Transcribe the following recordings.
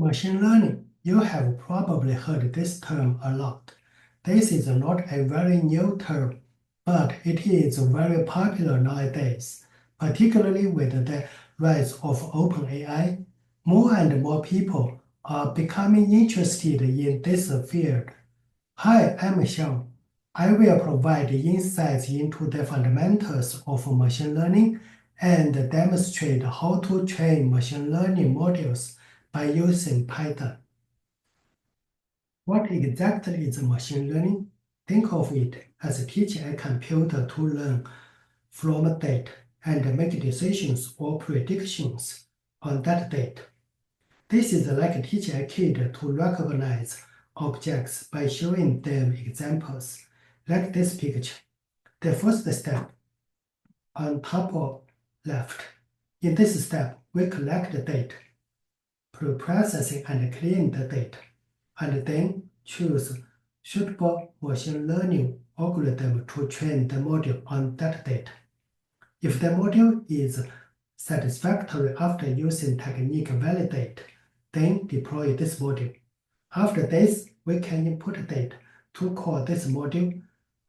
Machine learning. You have probably heard this term a lot. This is not a very new term, but it is very popular nowadays, particularly with the rise of OpenAI. More and more people are becoming interested in this field. Hi, I'm Xiao. I will provide insights into the fundamentals of machine learning and demonstrate how to train machine learning models by using Python. What exactly is machine learning? Think of it as teaching a computer to learn from data and make decisions or predictions on that data. This is like teaching a kid to recognize objects by showing them examples, like this picture. The first step on top of left. In this step, we collect the data, pre-processing and clean the data, and then choose suitable machine learning algorithm to train the model on that data. If the model is satisfactory after using technique validate, then deploy this module. After this, we can input data to call this module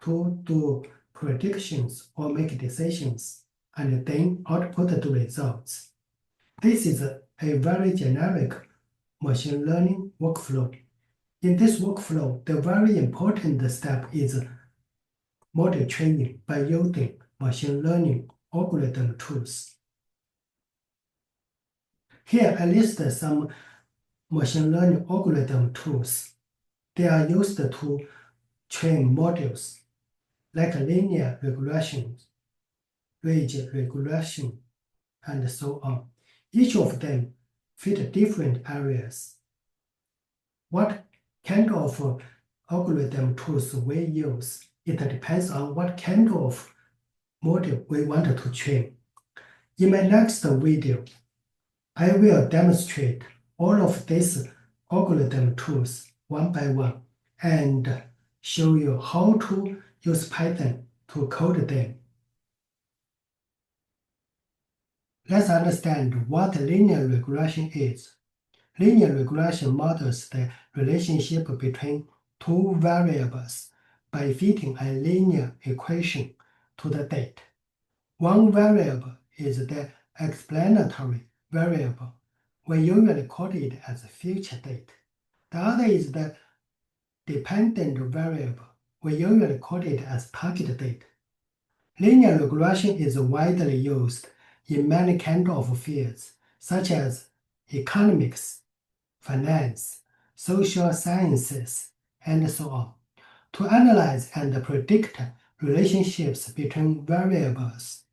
to do predictions or make decisions, and then output the results. This is a very generic machine learning workflow. In this workflow, the very important step is model training by using machine learning algorithm tools. Here I list some machine learning algorithm tools. They are used to train models like linear regression, ridge regression, and so on. Each of them fit different areas. What kind of algorithm tools we use, it depends on what kind of model we want to train. In my next video, I will demonstrate all of these algorithm tools one by one and show you how to use Python to code them. Let's understand what linear regression is. Linear regression models the relationship between two variables by fitting a linear equation to the data. One variable is the explanatory variable. We usually call it as future date. The other is the dependent variable. We usually call it as target date. Linear regression is widely used in many kinds of fields, such as economics, finance, social sciences, and so on, to analyze and predict relationships between variables.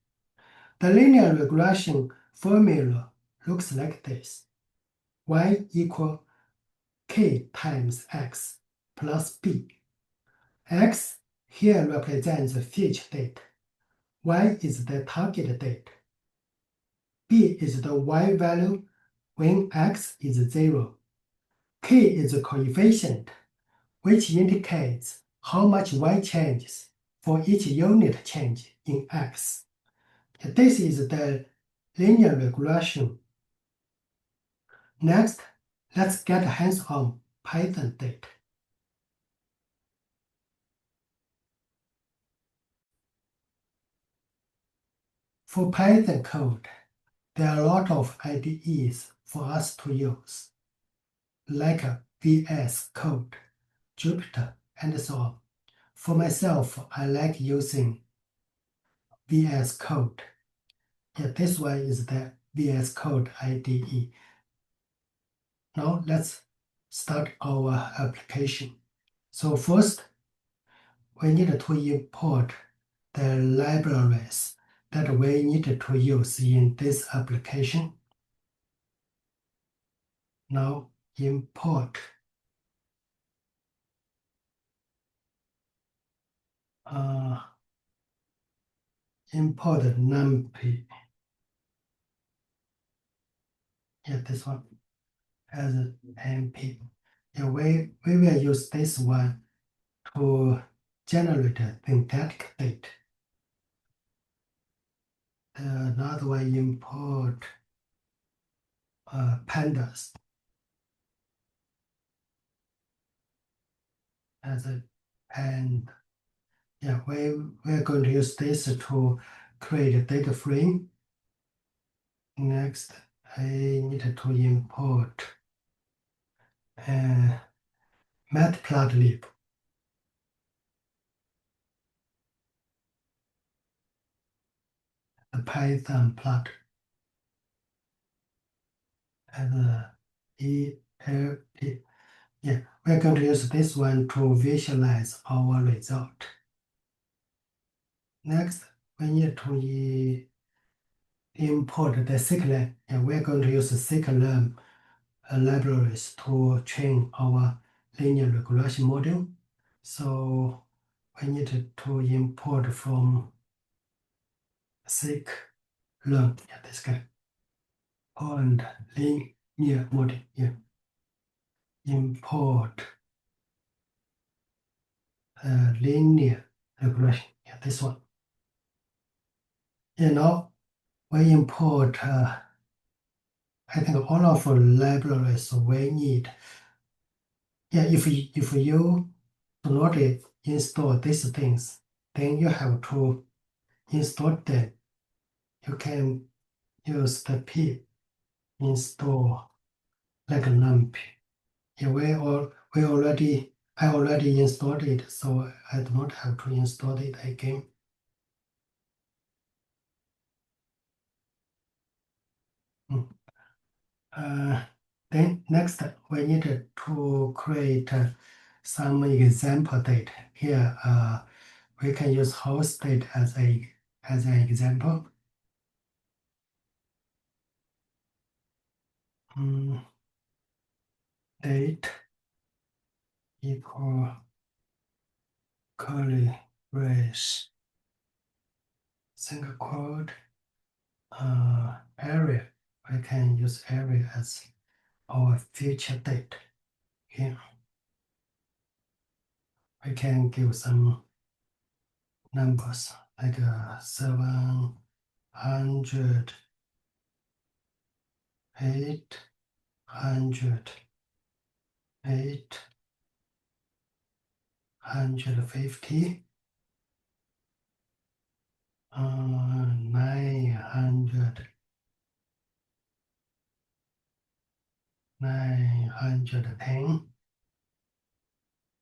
The linear regression formula looks like this. Y equal k times x plus b. X here represents the future date. Y is the target date. B is the y value when x is 0. K is a coefficient, which indicates how much y changes for each unit change in x. This is the linear regression. Next, let's get hands-on Python data. For Python code, there are a lot of IDEs for us to use, like VS Code, Jupyter, and so on. For myself, I like using VS Code. This one is the VS Code IDE. Now let's start our application. So first, we need to import the libraries that we need to use in this application. Now import NumPy. This one as NP. We will use this one to generate syntactic data. Another one import pandas. as a and yeah, we're going to use this to create a data frame. Next, I need to import matplotlib. The Python plot as a ELT. Yeah, we're going to use this one to visualize our result. Next, we need to import the scikit-learn. Yeah, we're going to use the scikit-learn libraries to train our linear regression model. So we need to import from scikit-learn, yeah, this guy, and linear model, yeah. Import linear regression, yeah, this one. You know, we import, I think all of the libraries we need. Yeah, if you do not install these things, then you have to install them. You can use the pip install like numpy. Yeah, I already installed it, so I do not have to install it again. Then next we need to create some example data. Here we can use host date as an example. Date equal curly brace single quote area. We can use area as our future date. Here we can give some numbers like 700, 800, 850, 900, 910,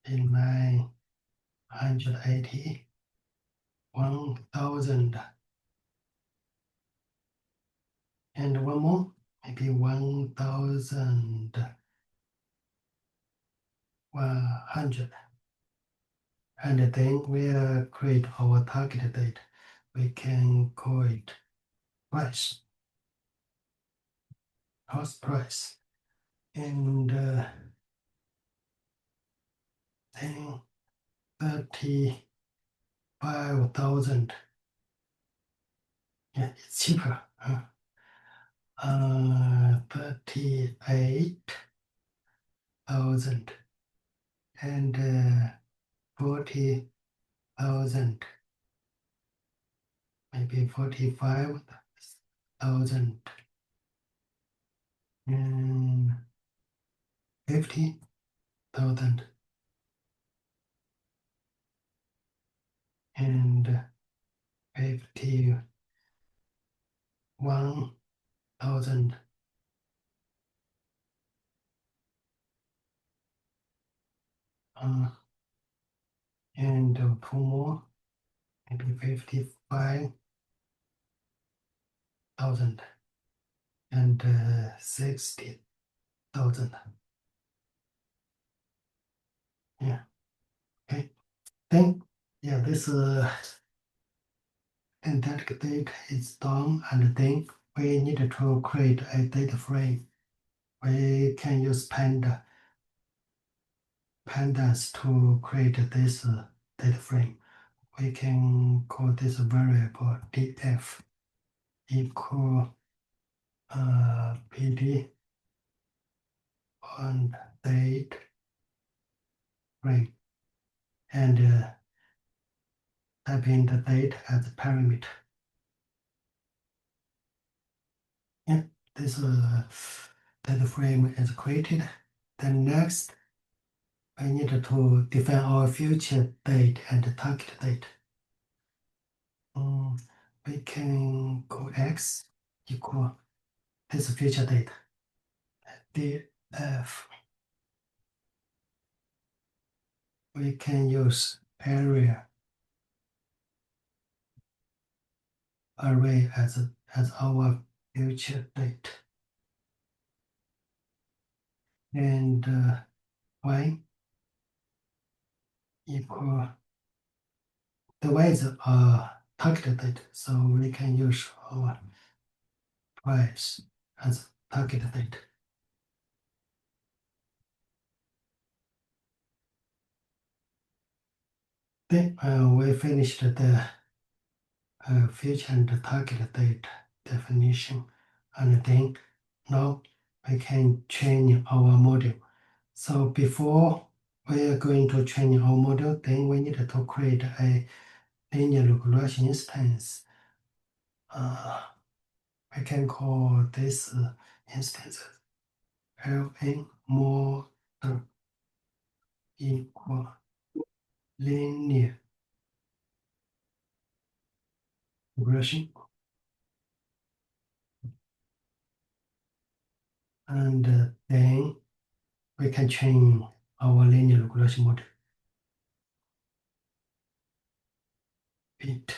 and 980, 1000, and one more, maybe 1100. And then we'll create our target date. We can call it price, cost price, and then 35,000. Yeah, it's cheaper. 38,000 and 40,000, maybe 45,000 and 50,000 and 51,000. And two more, maybe 55,000 and 60,000. Yeah. Okay. Then yeah, this synthetic data is done, and then we need to create a data frame. We can use pandas to create this data frame. We can call this variable df equal pd on date frame, and type in the date as a parameter. Yeah, this data frame is created. Then next, we need to define our future date and target date. We can go x equal this future date, df. We can use area array as our future date, and y equal the y is target date, so we can use our price as target date. Then we finished the future and target date definition, and then now we can train our model. So before we are going to train our model, then we need to create a linear regression instance. We can call this instance Ln model equal linear regression, and then we can train our linear regression model. It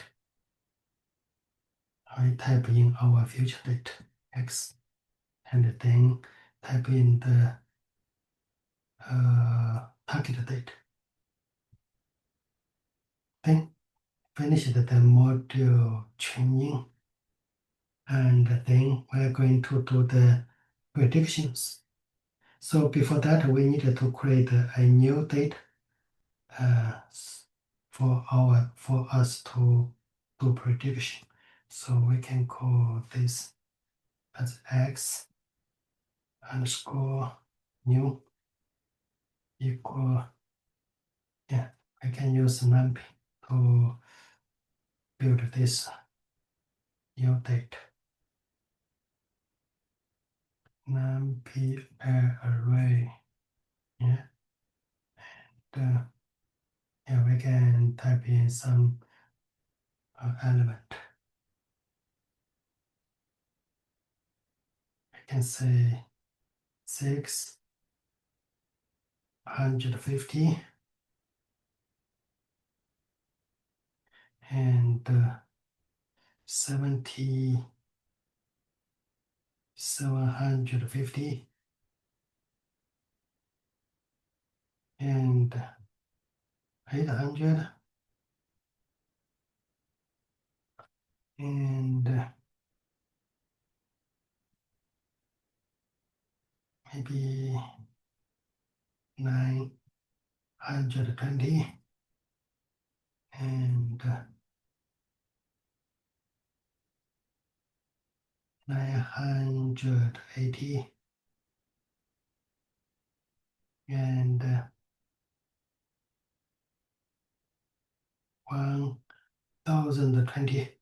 I type in our future date x, and then type in the target date. Then finish the model training, and then we're going to do the predictions. So before that, we need to create a new date for us to do prediction. So we can call this as x underscore new equal, I can use numpy to build this new date. Numpy array, and we can type in some element. I can say 650 and 750 and 800 and maybe 920 and 980 and 1020.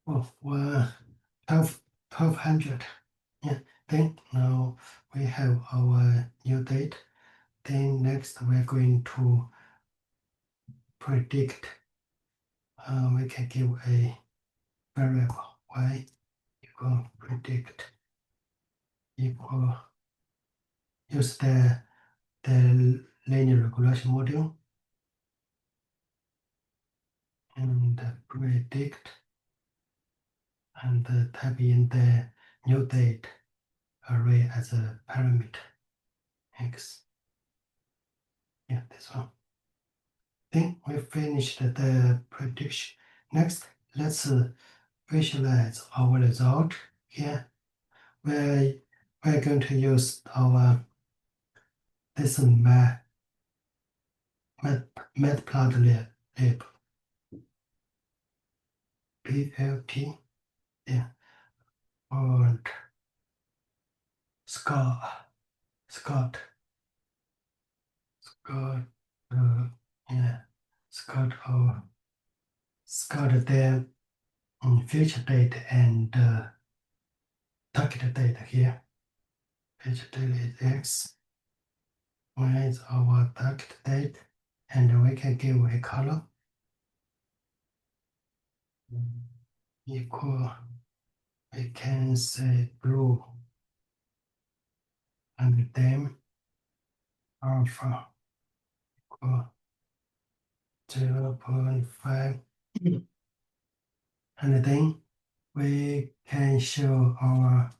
Oh, 1200. Then now we have our new date. Then next we're going to predict. We can give a variable y equal predict equal, use the linear regression model and predict, and type in the new date array as a parameter x. This one. Then we finished the prediction. Next, let's visualize our result here. We're going to use our this matplotlib plt, and Scott Scott the future date and target date here. Page date is X. Y is our target date, and we can give a color equal, we can say blue, and then alpha equal 0.5, and then we can show our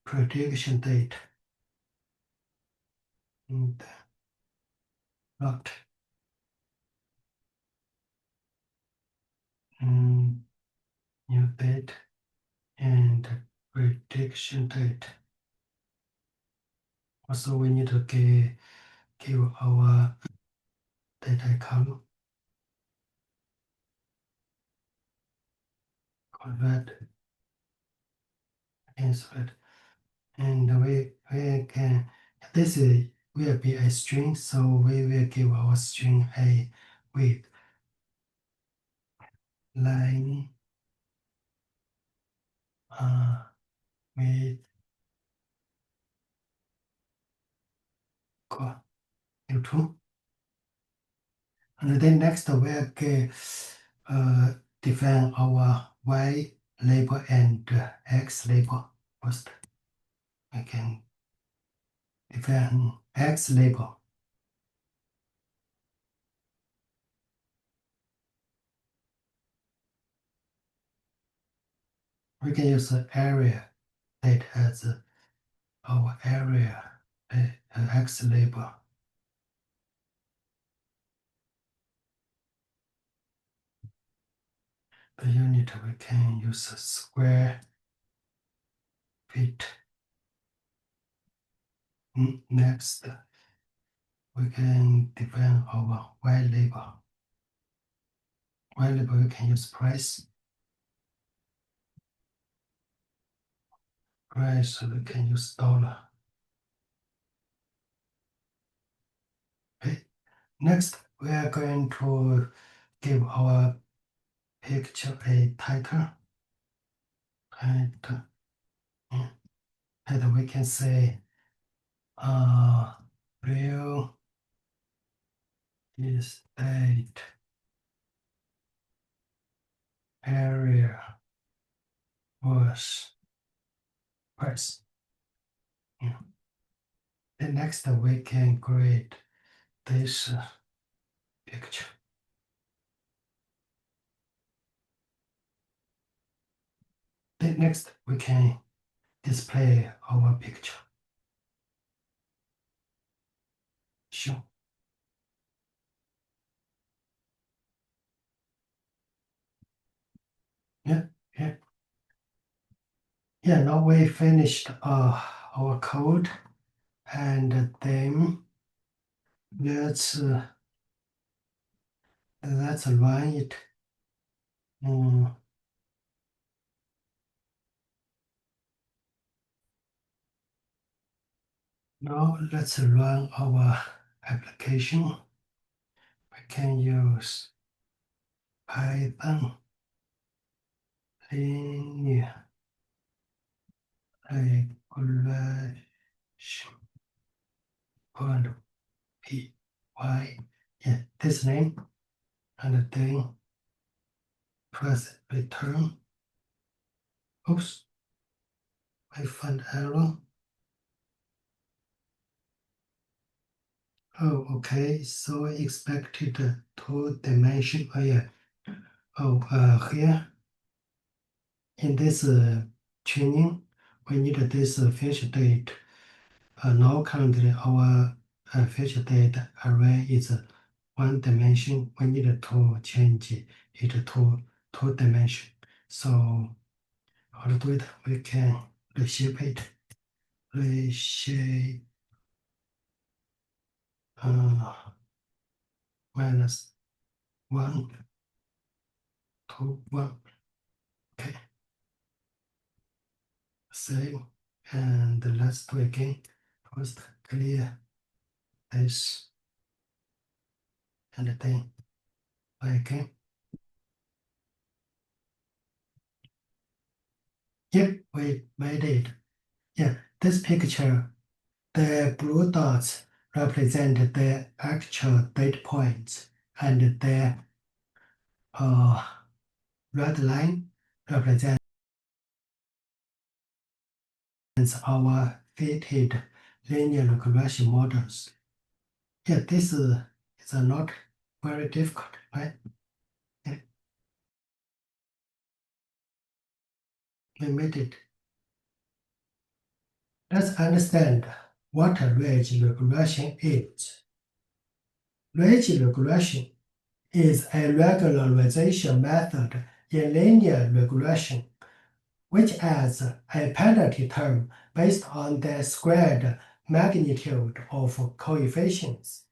prediction date and plot new date and prediction date. Also, we need to give our data column convert insert, and we can, this will be a string, so we will give our string a width line width equal to, and then next we'll define our y label and x label. First, we can define x label. We can use the area date as our area x label. The unit we can use a square feet. Next, we can define our y label. Y label we can use price. Price we can use dollar. Okay. Next, we are going to give our picture a title. And we can say real estate area was price. The next we can create this picture. Then next we can display our picture. Sure. Yeah, now we finished our code, and then let's run it. Now let's run our application. We can use Python linear regression py. Yeah, this name, and then press return. Oops, I found error. Oh, okay. So expected two dimension. Oh yeah. Oh, here in this training, we need this feature date. Now currently our feature date array is one dimension. We need to change it to two dimension. So how to do it? We can reshape it. Reshape minus 1 to 1. Okay. Save, and let's do again. First clear this, and then again. Yep, we made it. Yeah, This picture, the blue dots represent the actual date points, and the red line represents our fitted linear regression models. Yeah, this is not very difficult, right? Yeah. We made it. Let's understand what a ridge regression is. Ridge regression is a regularization method in linear regression, which adds a penalty term based on the squared magnitude of coefficients.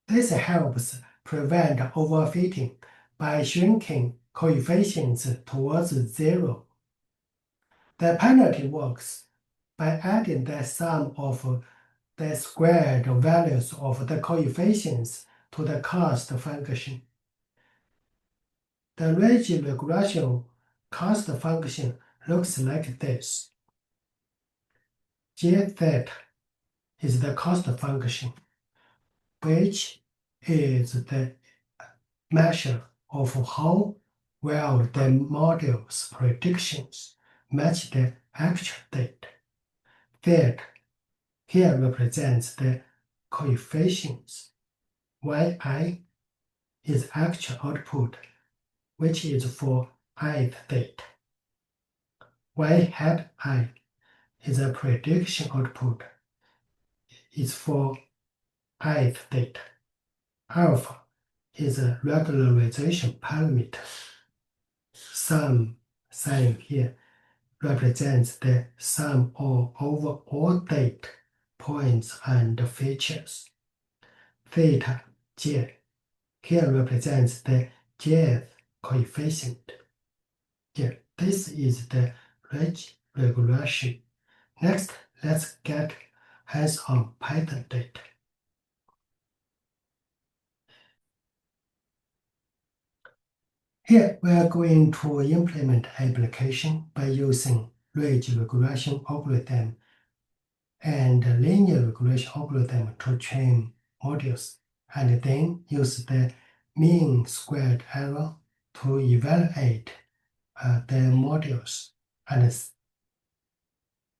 This helps prevent overfitting by shrinking coefficients towards zero. The penalty works by adding the sum of the squared values of the coefficients to the cost function. The ridge regression cost function looks like this. J theta is the cost function, which is the measure of how well the model's predictions match the actual data. Theta here represents the coefficients. Yi is actual output, which is for ith data. Y hat I is a prediction output. It's for ith data. Alpha is a regularization parameter. Sum sign here represents the sum of over all data points and features. Theta j here represents the jth coefficient. Yeah, this is the ridge regression. Next, let's get hands on Python data. Here, we are going to implement application by using ridge regression algorithm and linear regression algorithm to train modules, and then use the mean squared error to evaluate the modules and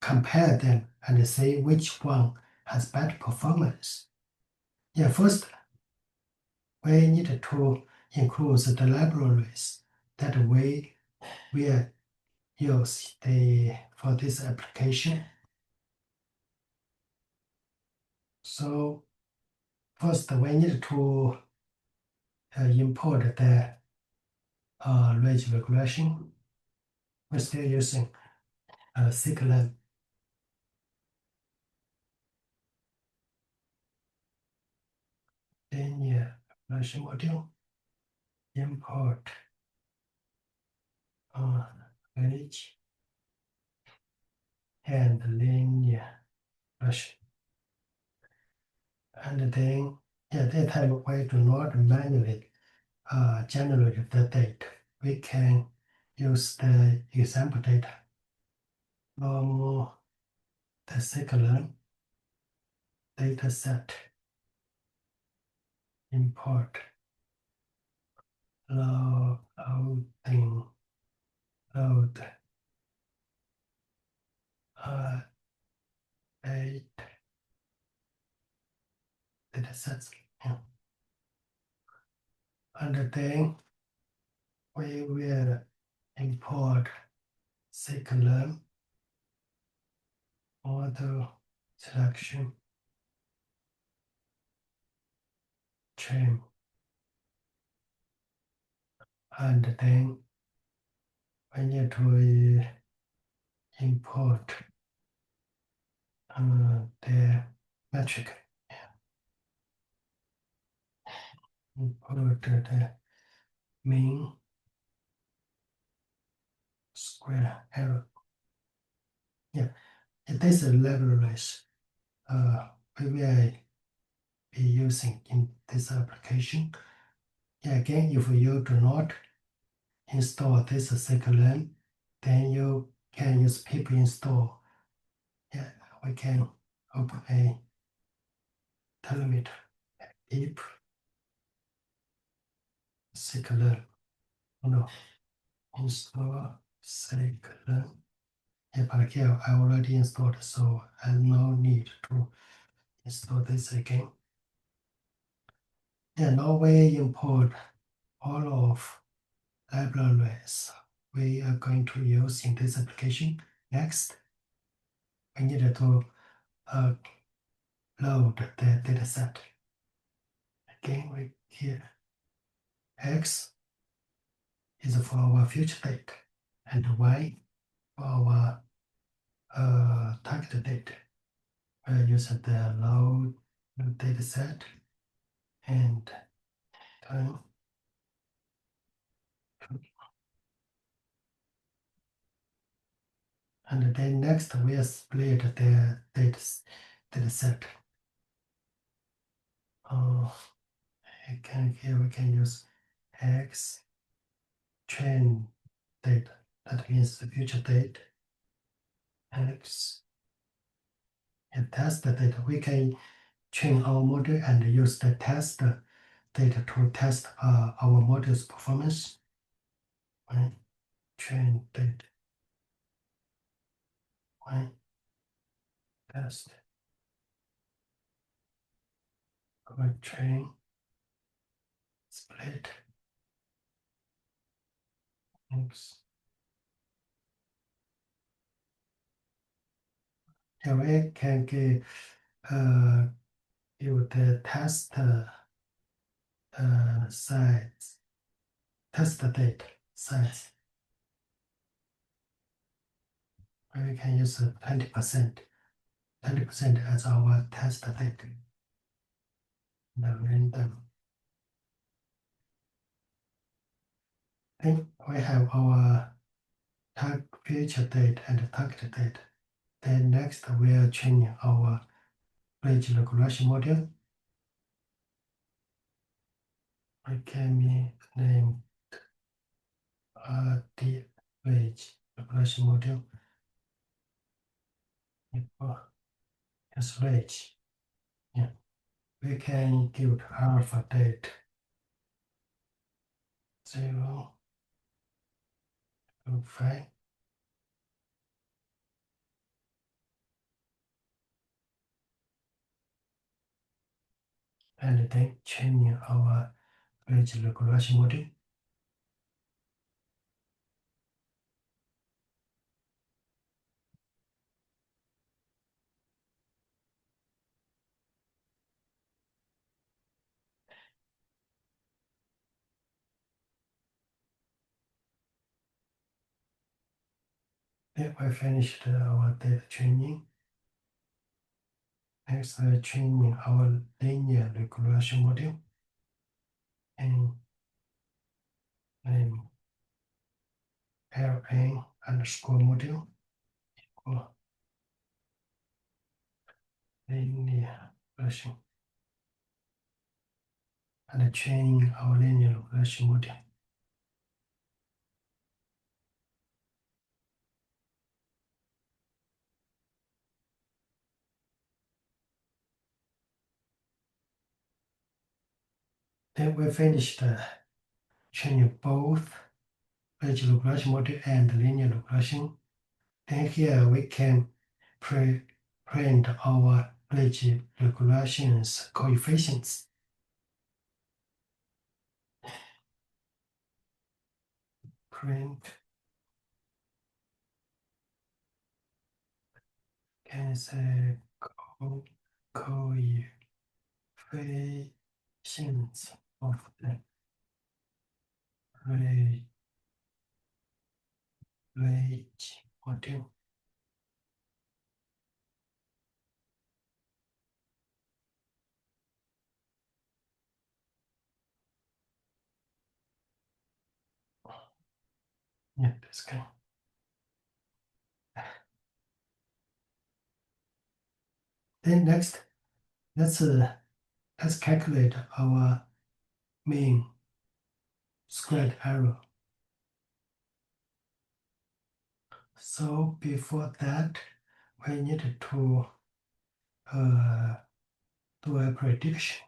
compare them and see which one has better performance. Yeah, first, we need to include the libraries that we will use for this application. So first, we need to import the ridge regression. We're still using scikit-learn. Linear regression module. Import ridge and linear regression. And then, yeah, that time we do not manually generate the data. We can use the example data from the scikit-learn data set. Import loading load 8 data sets. Yeah. And then we will import scikit-learn model selection train, and then we need to import the metric. Import the mean square error. Yeah, it is a libraries we will be using in this application. Yeah, again, if you do not install this scikit-learn, then you can use pip install we can open a telemeter, deep scikit-learn. No, install scikit-learn. Yeah, but here I already installed, so I have no need to install this again. And now we import all of libraries we are going to use in this application. Next, we need to load the dataset. Again, we here X is for our future date and Y for our target date. We use the load dataset and turn. And then next we split the dataset. Here we can use X train date. That means the future date. X and test the data. We can train our model and use the test data to test our model's performance. Right? Train data. Right? Test. Train. Split. X. Here we can give the test size, test date size. We can use 20%, 20% as our test date. The random. Then we have our future date and target date. Then next we are training our range regression model. We can name the range regression model as range. Yeah. We can give alpha date 0 to 5. And then training our range regression model. Then we finished our data training. Next, we are training our linear regression model and name LN underscore model equal linear regression and training our linear regression model. Then we finished training both range regression model and linear regression. Then here we can print our range regression's coefficients. Print can say coefficients of the range model. Yeah, this guy. Then next, let's calculate our mean squared error. So before that, we need to do a prediction.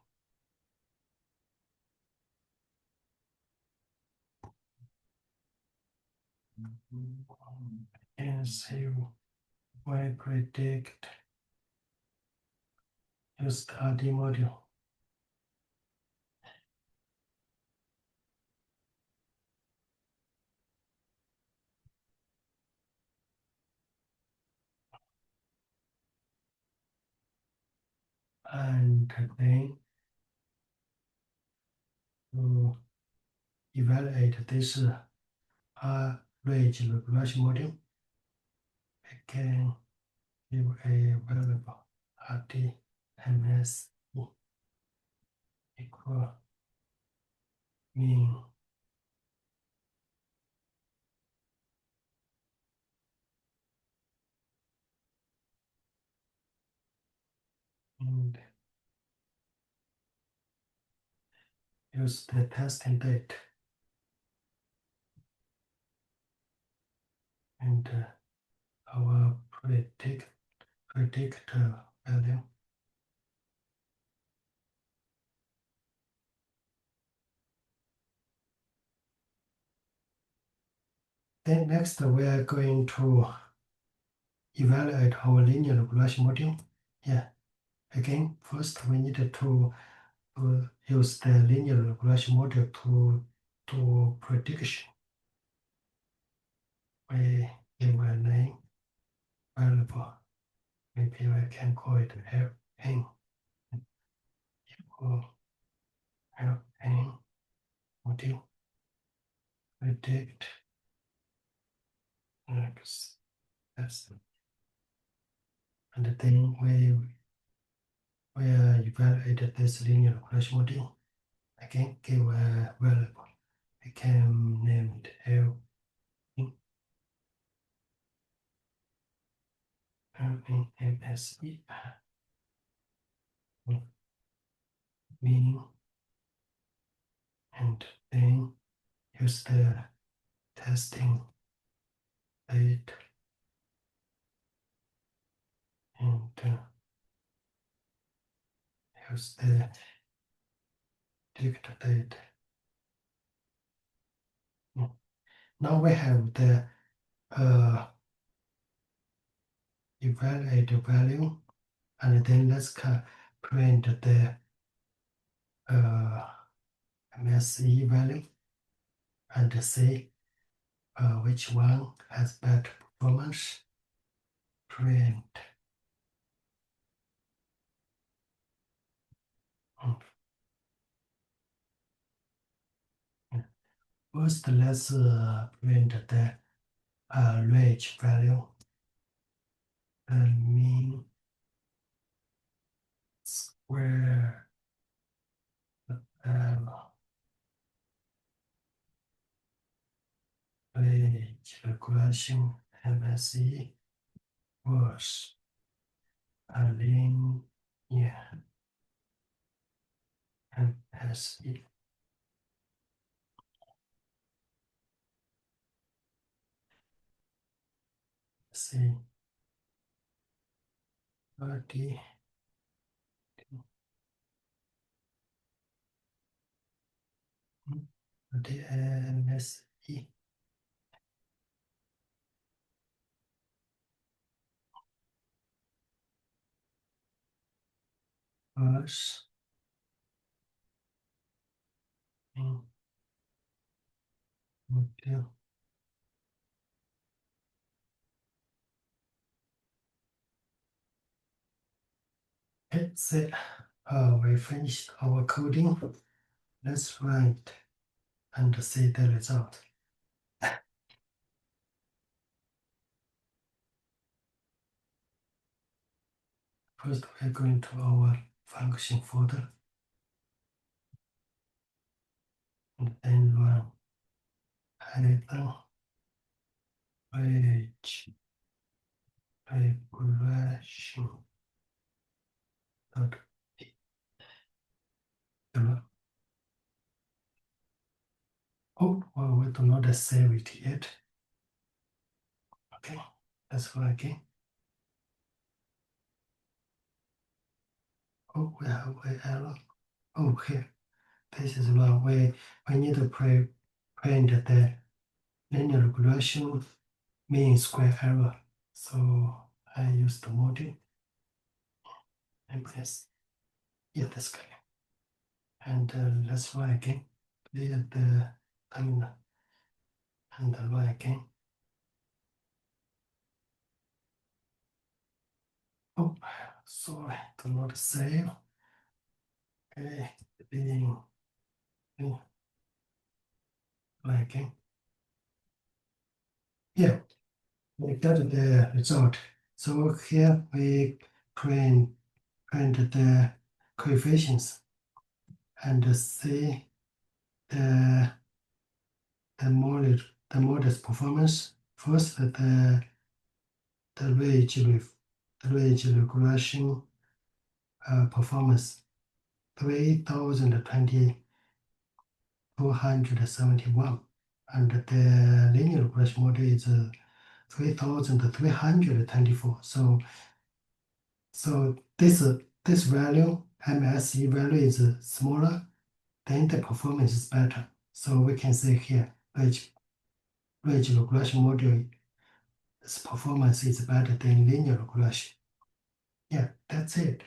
And see we predict use the RD module. And then to evaluate this range regression module, we can give a variable RDMS equal mean and use the testing date and our predictor value. Then next we are going to evaluate our linear regression module. Yeah, again, first we need to use the linear regression module to do prediction. We give a name variable. Maybe I can call it Ln equal Ln module predict x. That's and then we evaluated this linear regression module. Again, give a variable. We can name it L MSE meaning, and then use the testing date and use the predict date. Now we have the evaluate value, and then let's print the MSE value and see which one has better performance. Print. First, let's print the range value. The mean square range regression MSE was a linear MSE. See 30 the MSE was in module. Let's say we finished our coding. Let's run it and see the result. First, we're going to our function folder and then run Python range regression dot oh, well, we do not save it yet. Okay, let's go again. Oh, we have a error. Oh, here. This is wrong. We need to print the linear regression mean square error. So I use the module and press. Yeah, that's correct. And let's run again. Clear the terminal and run again. Oh, sorry, do not save. Okay, being run again. Yeah, we got the result. So here we print the coefficients and see the modest performance. First, the ridge regression performance 3020 271, and the linear regression model is 3324. So this value MSE value is smaller, then the performance is better. So we can say here ridge regression model performance is better than linear regression. Yeah, that's it.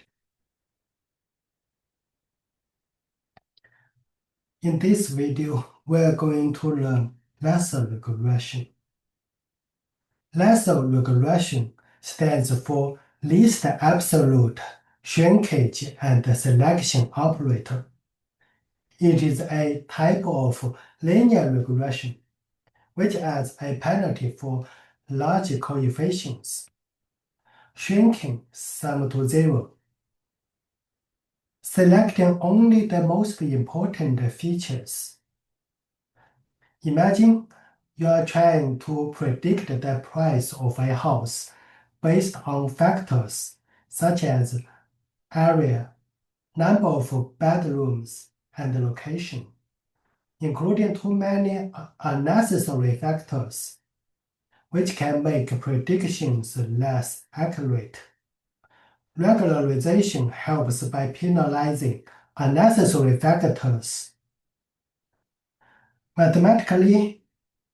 In this video, we are going to learn lasso regression. Lasso regression stands for least absolute shrinkage and selection operator. It is a type of linear regression which adds a penalty for large coefficients, shrinking some to zero, selecting only the most important features. Imagine you are trying to predict the price of a house based on factors such as area, number of bedrooms, and location, including too many unnecessary factors, which can make predictions less accurate. Regularization helps by penalizing unnecessary factors. Mathematically,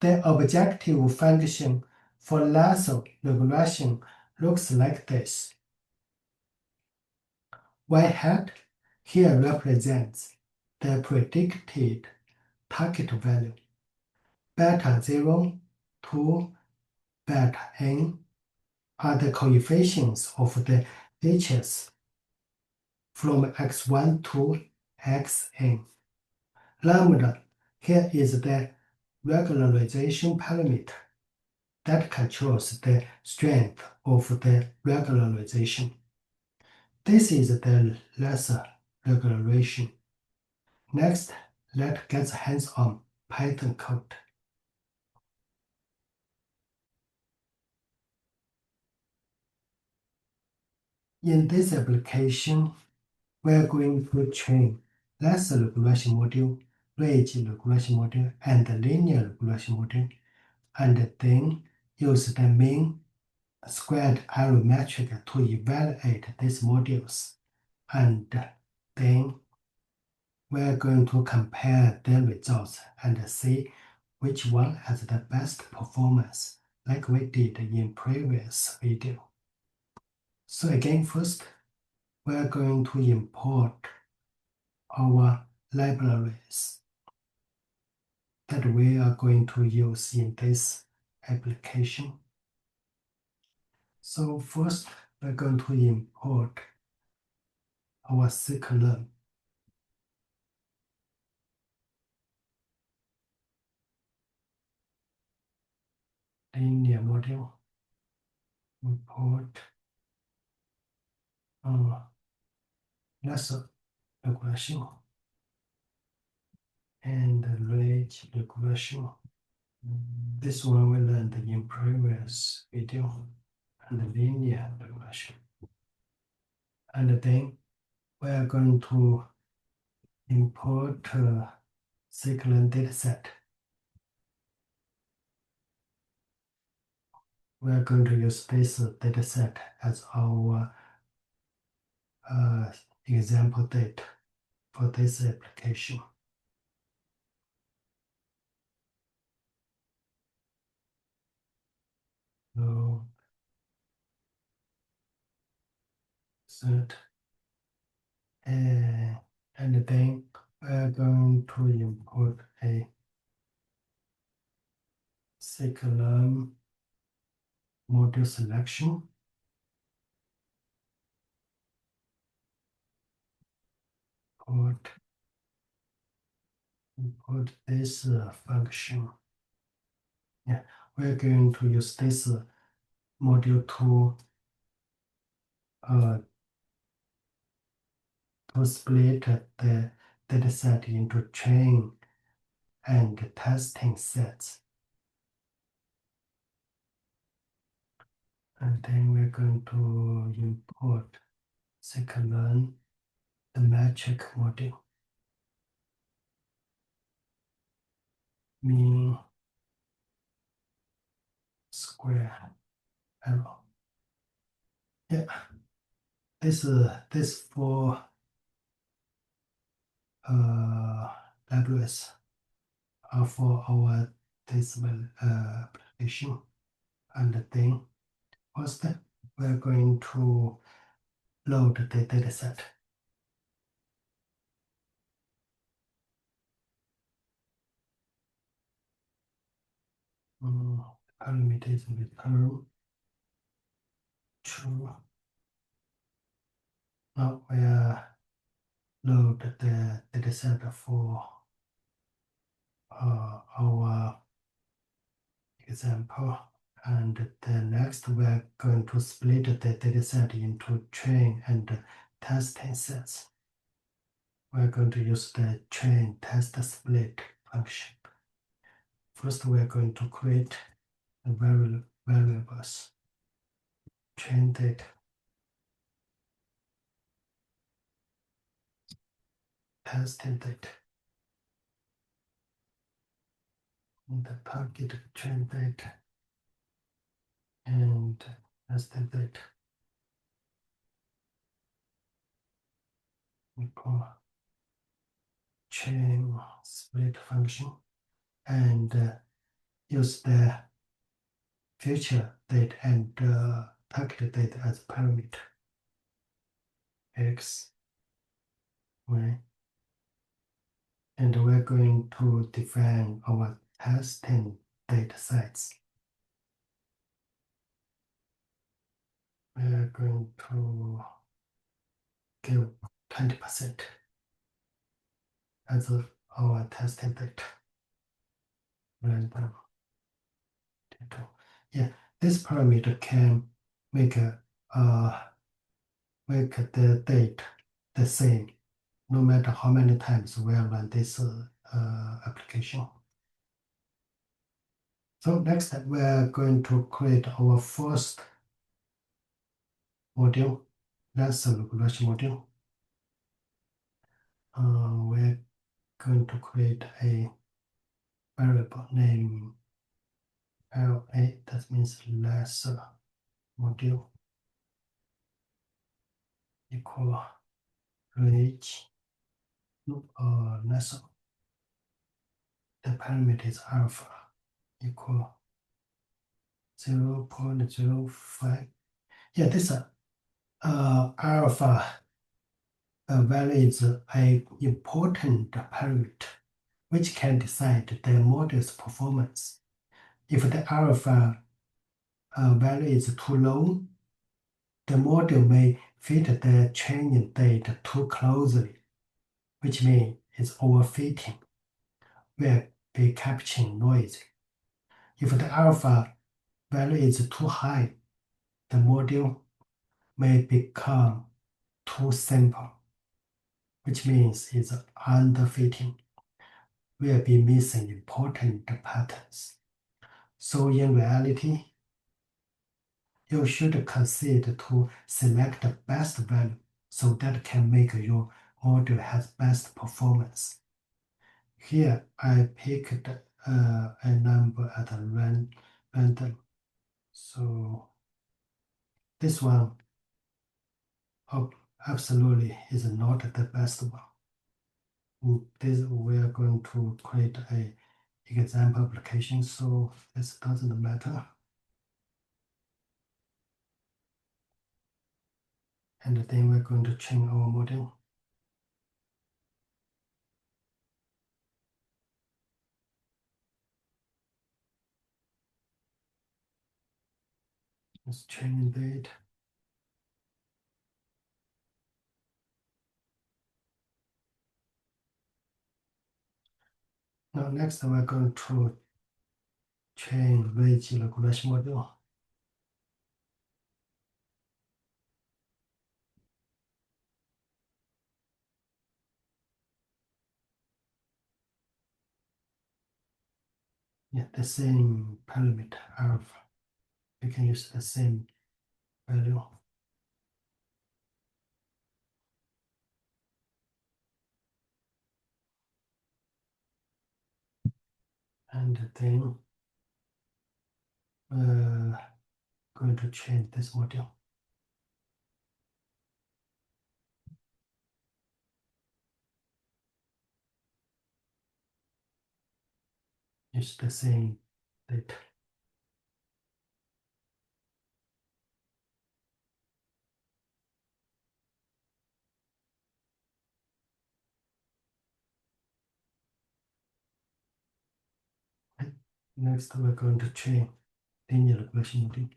the objective function for lasso regression looks like this. Y hat here represents the predicted target value. Beta 0 to beta n are the coefficients of the features from x1 to xn. Lambda here is the regularization parameter that controls the strength of the regularization. This is the lasso regularization. Next, let's get hands on Python code. In this application, we are going to train lasso regression module, ridge regression module, and linear regression module, and then use the mean squared error metric to evaluate these modules. And then we are going to compare the results and see which one has the best performance, like we did in previous video. So again, first, we are going to import our libraries that we are going to use in this application. So first, we're going to import our scikit-learn. Linear module, import lasso regression and ridge regression. This one we learned in previous video, and linear regression. And then we are going to import scikit-learn dataset. We are going to use this dataset as our example data for this application. So that and then we're going to import a scikit-learn module selection. Import this function. Yeah, we're going to use this module to split the dataset into train and testing sets. And then we're going to import scikit-learn, the metric module, mean square error. Yeah, this for libraries for our this application. And then first we're going to load the dataset. Parameter is return true. Now we load the dataset for our example. And then next we're going to split the dataset into train and testing sets. We're going to use the train test split function. First, we're going to create variables, train data, testing data, and the target train data, and testing data. Equal train split function, and use the future date and target date as parameter. X, Y, and we're going to define our testing data sets. We're going to give 20% as our testing data. Random data. Yeah, this parameter can make the date the same no matter how many times we run this application. So next we're going to create our first module. That's the regression module. We're going to create a variable named LA, that means lesser module, equal range lesser. The parameter is alpha equal 0.05. Yeah, this alpha value is an important parameter which can decide the model's performance. If the alpha value is too low, the model may fit the training data too closely, which means it's overfitting, will be capturing noise. If the alpha value is too high, the model may become too simple, which means it's underfitting, will be missing important patterns. So in reality, you should consider to select the best value so that can make your model has best performance. Here I picked a number at random. So this one absolutely is not the best one. This we are going to create a example application, so this doesn't matter. And then we're going to train our model. Let's training date. Now next we're going to train weight regression model. Yeah, the same parameter alpha. We can use the same value. And then going to change this model. Use the same data. Next, we're going to train linear regression model.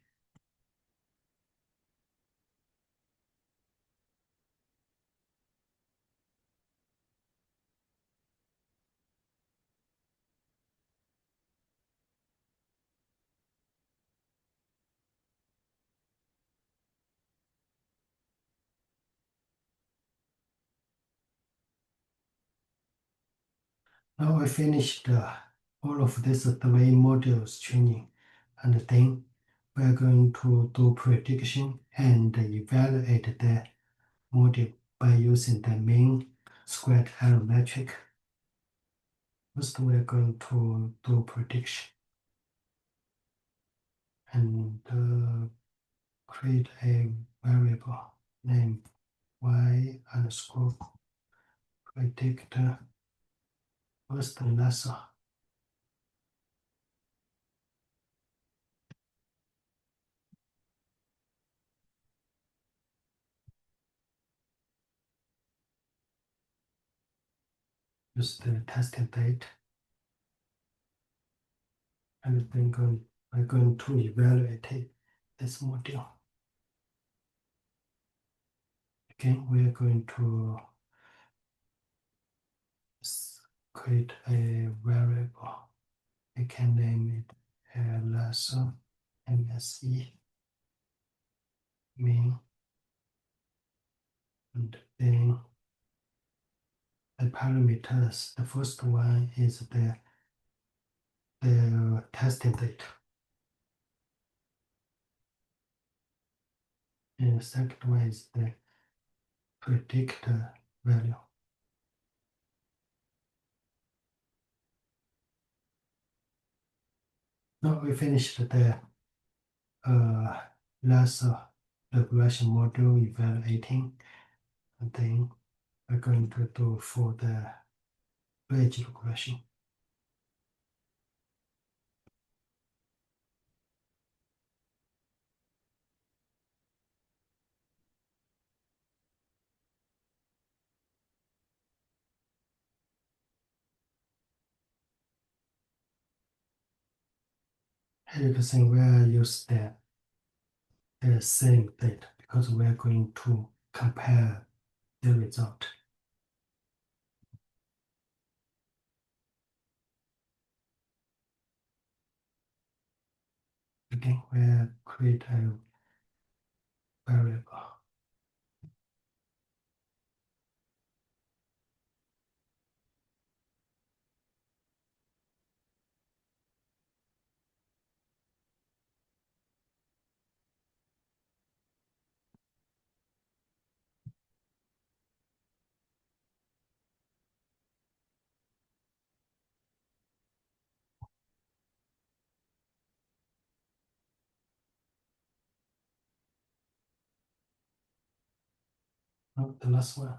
Now I finished all of these three modules training, and then we're going to do prediction and evaluate the model by using the mean squared error metric. First, we're going to do prediction and create a variable named y underscore predictor first lesser. Use the testing date, and then we're going to evaluate this module. Again, we are going to create a variable. We can name it lesson MSE mean, and then the parameters. The first one is the testing date, and the second one is the predictor value. Now we finished the lesser regression module evaluating, and then we're going to do for the ridge regression. And you can see we use the same data because we are going to compare the result. Again, we create a variable. No, the last one.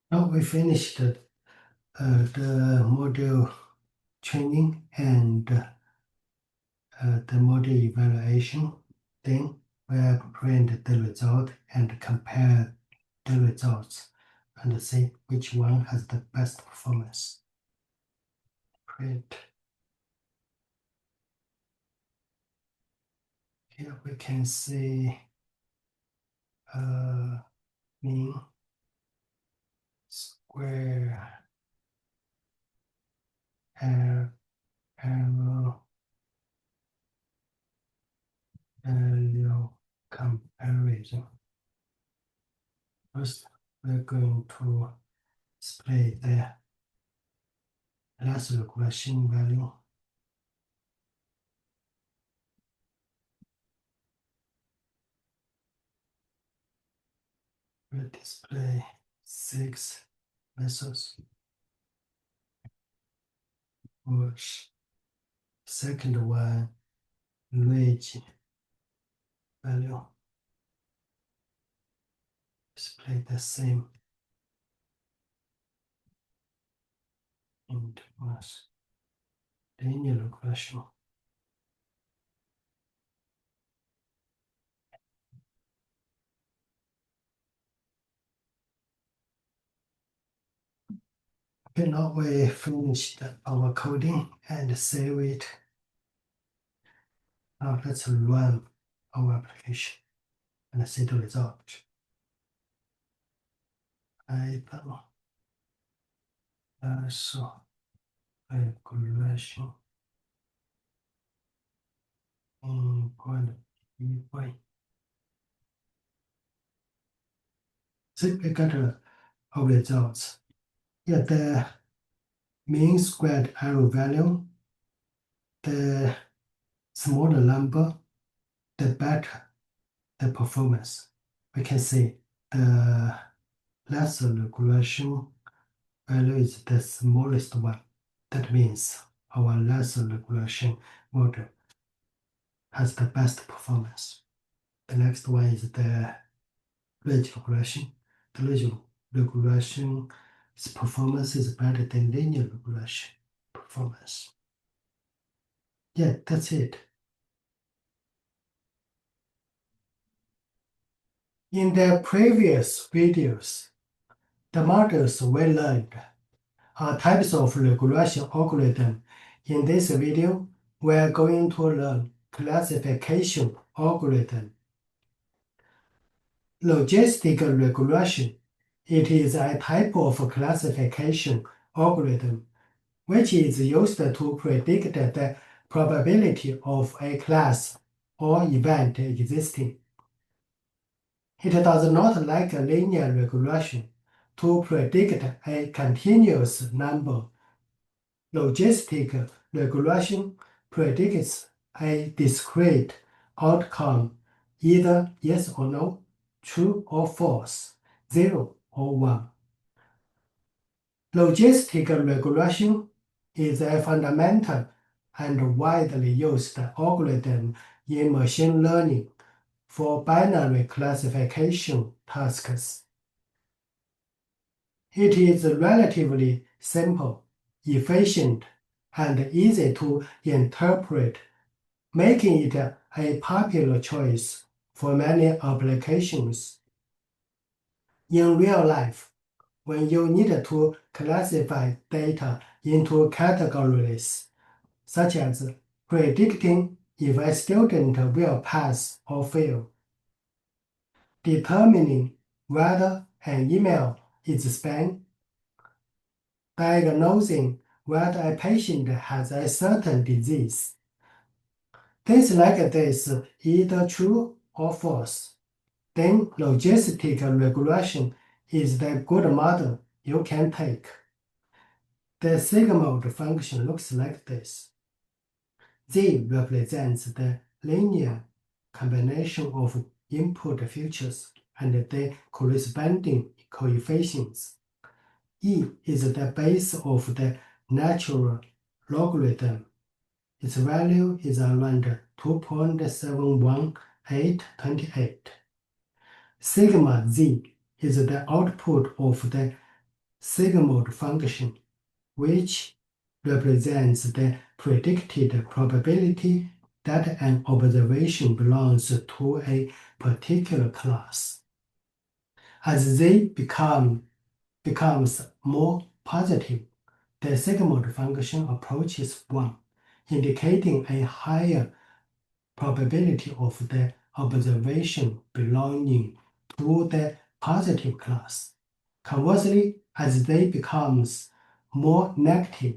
Now we finished the model training and the model evaluation. Then we print the result and compare the results and see which one has the best performance. Print. Here we can see mean, square, arrow, value comparison. First, we're going to display the last regression value. We'll display 6 methods. Watch. Second one, range value. Display the same. And was linear regression. Okay, now we finished our coding and save it. Now let's run our application and see the result. Python so regression in point. So we got our results. Yeah, the mean squared error value, the smaller number, the better the performance. We can see the lesser regression value is the smallest one. That means our lesser regression model has the best performance. The next one is the ridge regression. The ridge regression's performance is better than linear regression performance. Yeah, that's it. In the previous videos, the models we learned are types of regression algorithm. In this video, we are going to learn classification algorithm. Logistic regression. It is a type of classification algorithm which is used to predict the probability of a class or event existing. It does not like a linear regression to predict a continuous number. Logistic regression predicts a discrete outcome, either yes or no, true or false, 0 or 1. Logistic regression is a fundamental and widely used algorithm in machine learning for binary classification tasks. It is relatively simple, efficient, and easy to interpret, making it a popular choice for many applications. In real life, when you need to classify data into categories, such as predicting if a student will pass or fail, determining whether an email is spam, diagnosing whether a patient has a certain disease. Things like this either true or false. Then logistic regression is the good model you can take. The sigmoid function looks like this. Z represents the linear combination of input features and the corresponding coefficients. E is the base of the natural logarithm. Its value is around 2.71828. Sigma z is the output of the sigmoid function, which represents the predicted probability that an observation belongs to a particular class. As z becomes more positive, the sigmoid function approaches 1, indicating a higher probability of the observation belonging to the positive class. Conversely, as z becomes more negative,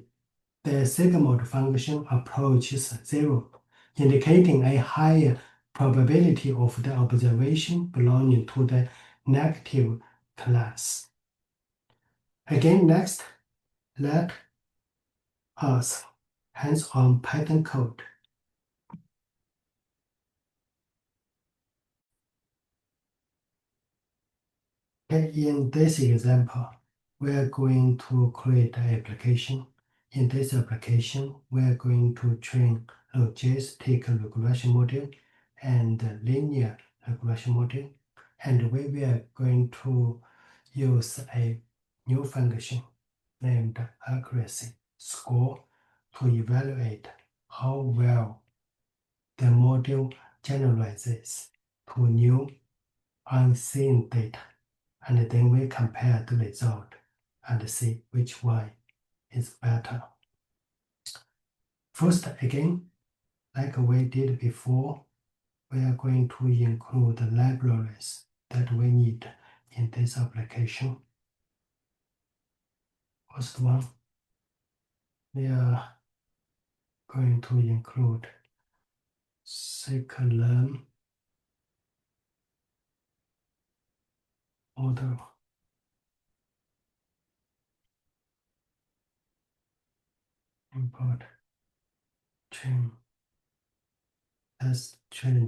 the sigmoid function approaches 0, indicating a higher probability of the observation belonging to the negative class. Again, next, let us hands-on Python code. Okay, in this example, we're going to create an application. In this application, we're going to train logistic regression model and linear regression model, and we are going to use a new function named accuracy score to evaluate how well the model generalizes to new unseen data. And then we compare the result and see which one is better. First, again, like we did before, we are going to include the libraries that we need in this application. First one, we are going to include scikit-learn model. Import train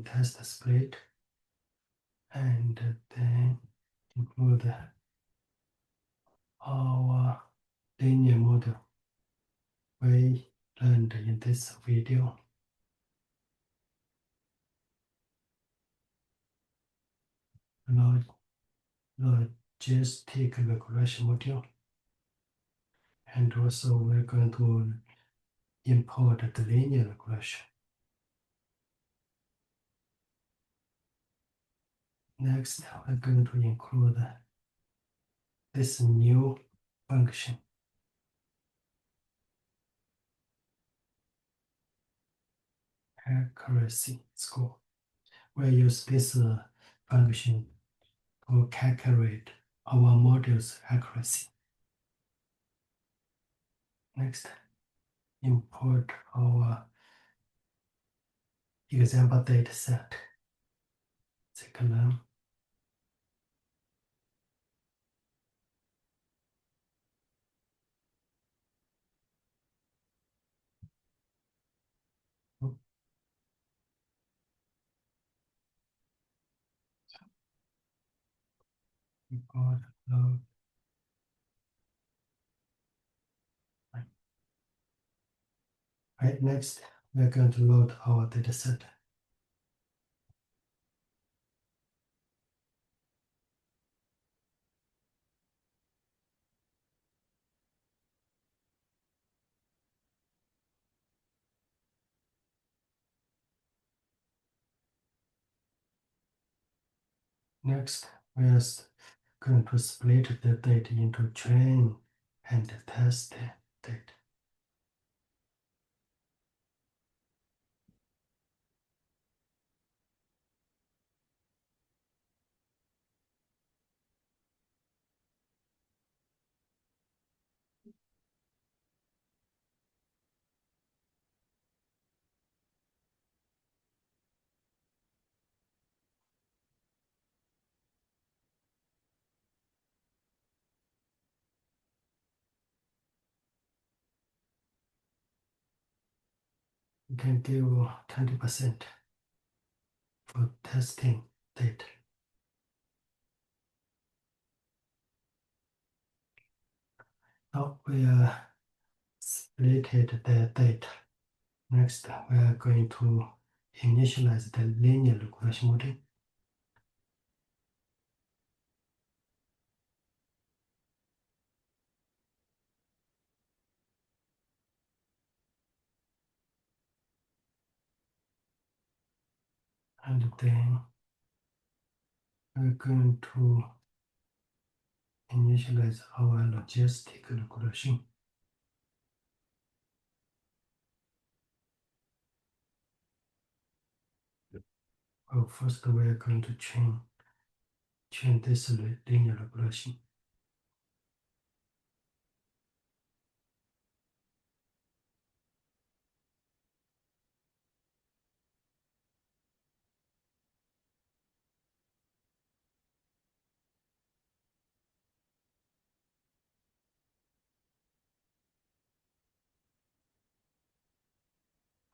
test split, and then include our linear model we learned in this video. Logistic regression module, and also we're going to import the linear regression. Next, we're going to include this new function, accuracy score. We use this function to calculate our model's accuracy. Next, import our example data set. Scikit-learn. Import load. Right, next, we're going to load our dataset. Next, we're going to split the data into train and test data. You can give 20% for testing date. Now we are splitted the data. Next, we are going to initialize the linear regression model. And then we're going to initialize our logistic regression. Well, first we are going to train this linear regression.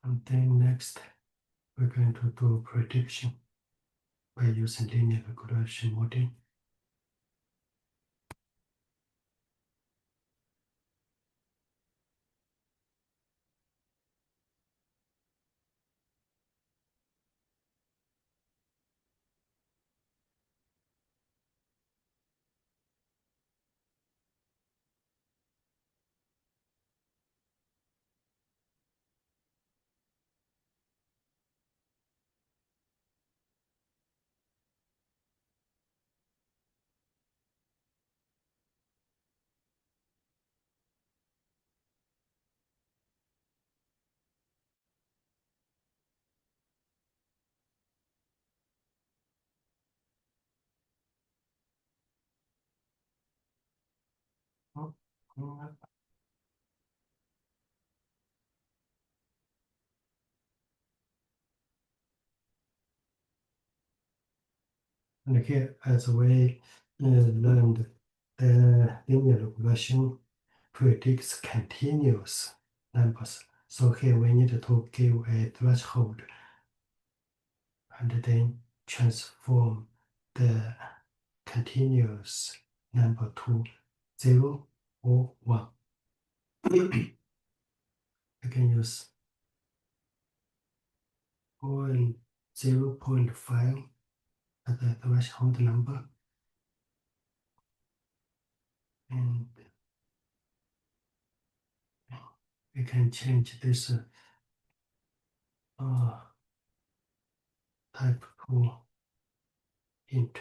And then next, we're going to do prediction by using linear regression model. Oh, and here, as we learned, the linear regression predicts continuous numbers. So here we need to give a threshold and then transform the continuous number to 0 or 1. I can use 0.5 as the threshold number, and we can change this type to int.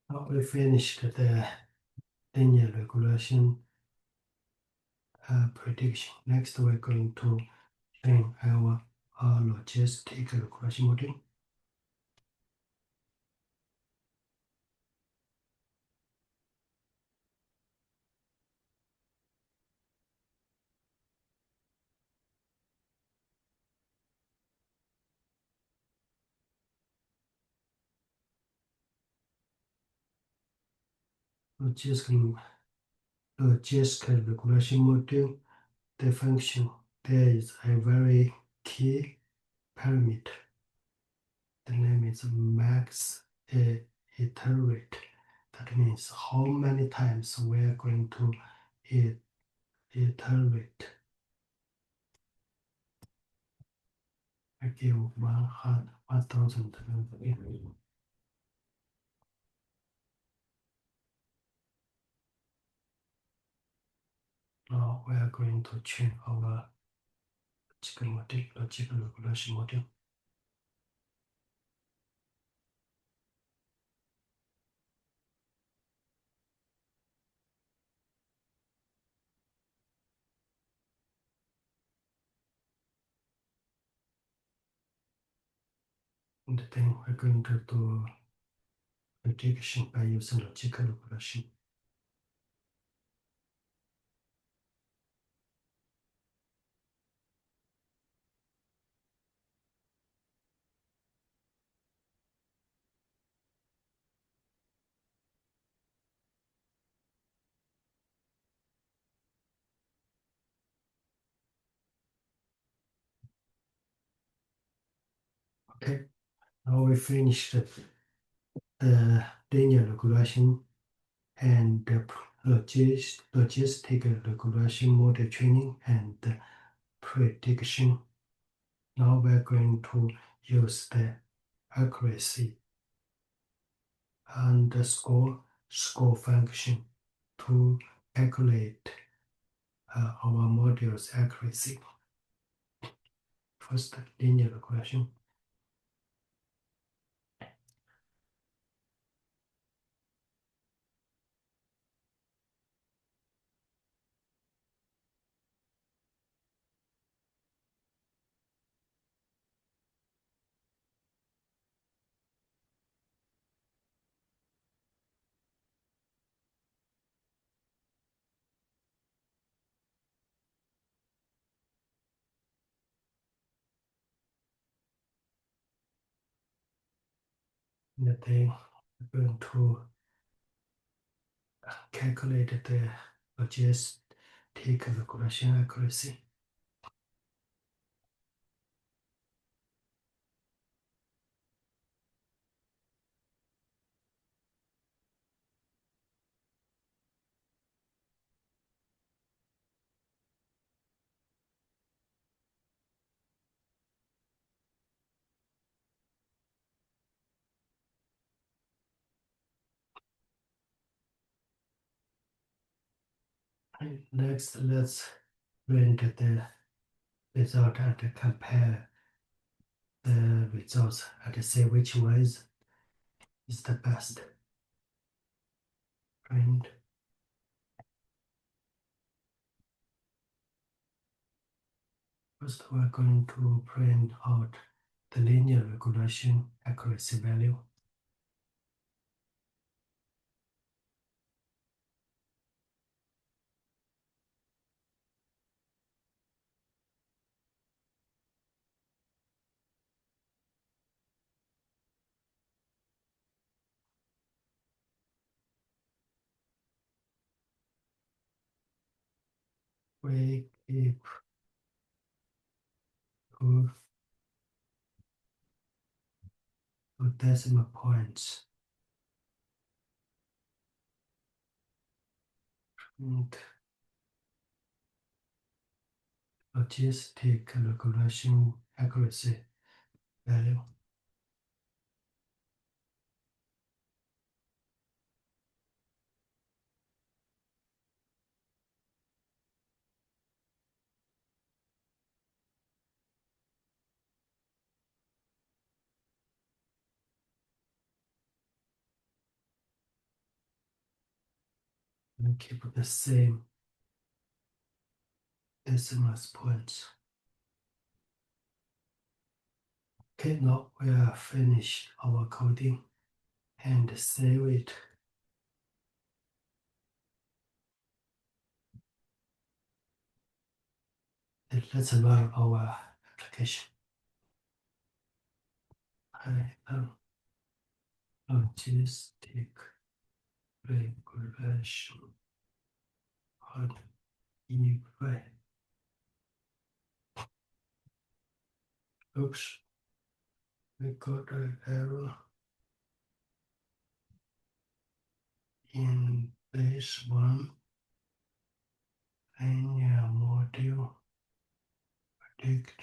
Now we finished the linear regression prediction. Next, we're going to train our logistic regression model. Logistic regression model, the function, there is a very key parameter. The name is max iterate. That means how many times we are going to iterate. I give 1,000. Now we are going to train our logical regression model. And then we're going to do prediction by using logical regression. Okay, now we finished the linear regression and the logistic regression model training and prediction. Now we're going to use the accuracy underscore score function to calculate our model's accuracy. First, linear regression. Then we're going to calculate the logistic regression accuracy. Next, let's render the result and compare the results and see which one is the best. Print. First, we're going to print out the linear regression accuracy value. We keep two decimal points. And logistic regression accuracy value. And keep the same decimal points. Okay, now we are finished our coding and save it. And let's run our application. Logistic regression on eBay. Oops, we got an error in this one. Linear module predict.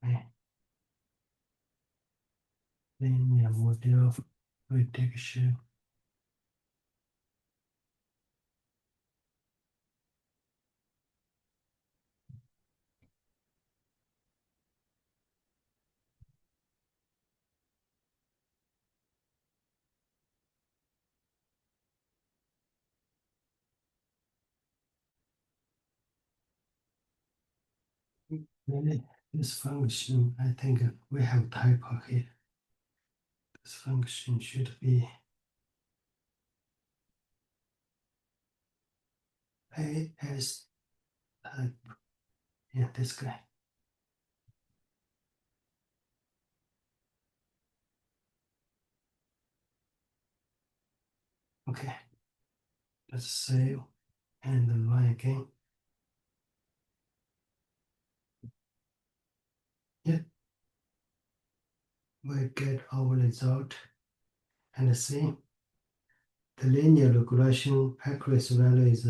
Okay. Linear module prediction. Really, this function, I think we have typo here. This function should be AS Yeah, this guy. Okay, let's save and run again. Yeah, we get our result and see the linear regression accuracy value is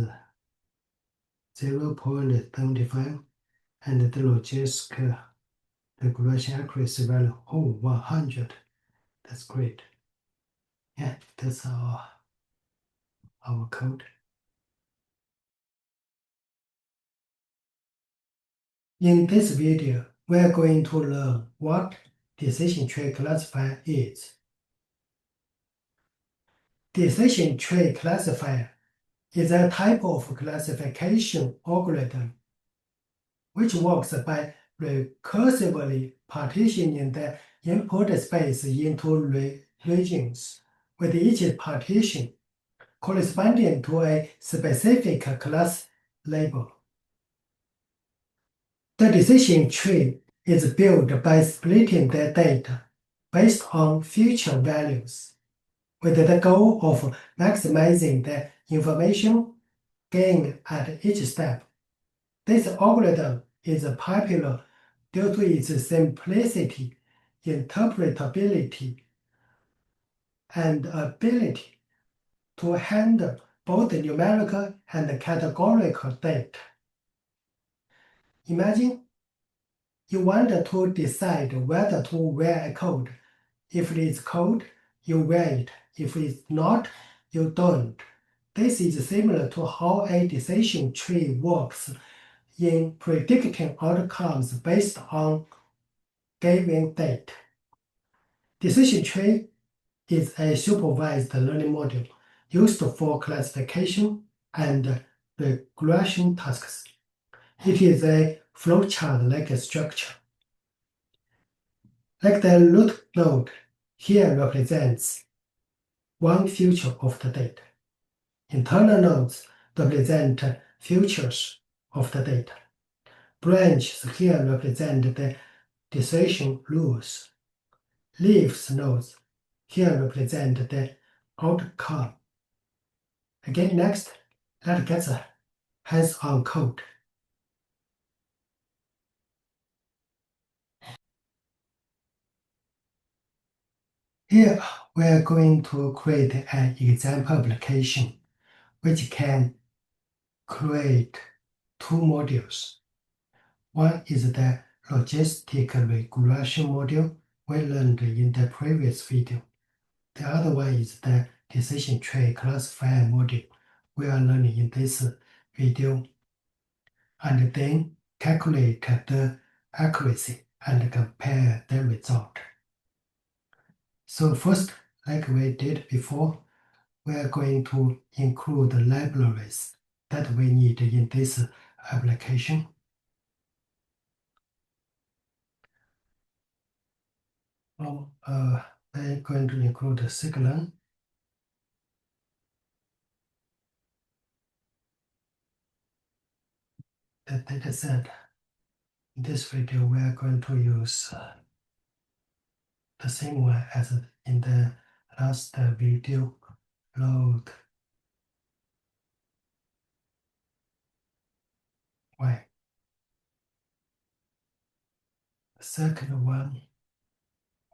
0.75 and the logistic regression accuracy value 100. That's great. Yeah, that's our code. In this video, we are going to learn what decision tree classifier is. Decision tree classifier is a type of classification algorithm which works by recursively partitioning the input space into regions, with each partition corresponding to a specific class label. The decision tree is built by splitting the data based on future values, with the goal of maximizing the information gained at each step. This algorithm is popular due to its simplicity, interpretability, and ability to handle both numerical and categorical data. Imagine you want to decide whether to wear a coat. If it is cold, you wear it. If it's not, you don't. This is similar to how a decision tree works in predicting outcomes based on given data. Decision tree is a supervised learning model used for classification and regression tasks. It is a flowchart-like structure. Like the root node here represents one feature of the data. Internal nodes represent features of the data. Branches here represent the decision rules. Leaves nodes here represent the outcome. Again, next, let's get the hands-on code. Here, we are going to create an example application which can create two modules. One is the logistic regression module we learned in the previous video. The other one is the decision tree classifier module we are learning in this video, and then calculate the accuracy and compare the result. So first, like we did before, we are going to include the libraries that we need in this application. I'm going to include the Siglin, the dataset. In this video, we are going to use the same one as in the last video, load y. The second one,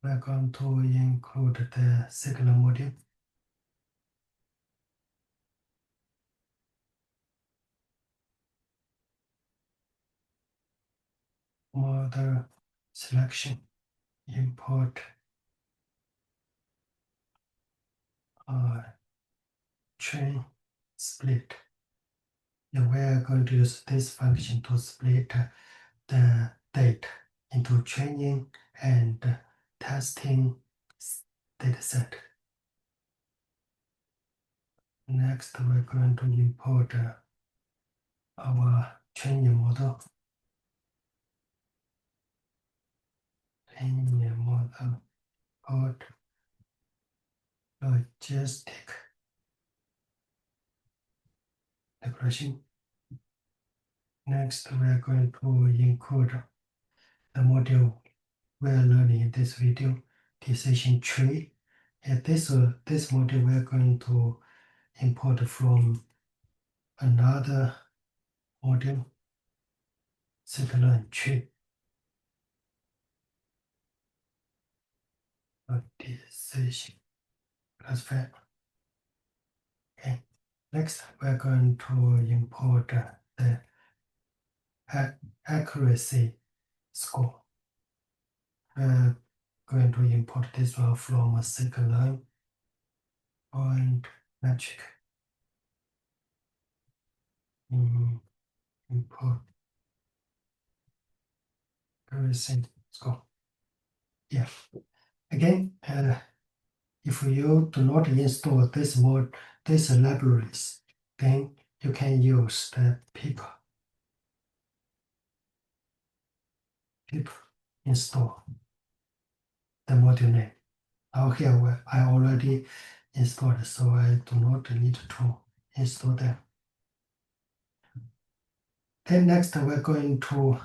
we are going to include the signal module. Model selection, import train split. And we are going to use this function to split the data into training and testing dataset. Next, we're going to import our training model. Training model called logistic regression. Next, we are going to include the module we are learning in this video, decision tree. And this module we are going to import from another module, scikit-learn tree. Decision classifier. Okay. Next, we're going to import the accuracy score. We're going to import this one from scikit-learn point metric. Import accuracy score. Yeah. Again, if you do not install this libraries, then you can use the pip install the module name. Now here I already installed, so I do not need to install them. Then next we're going to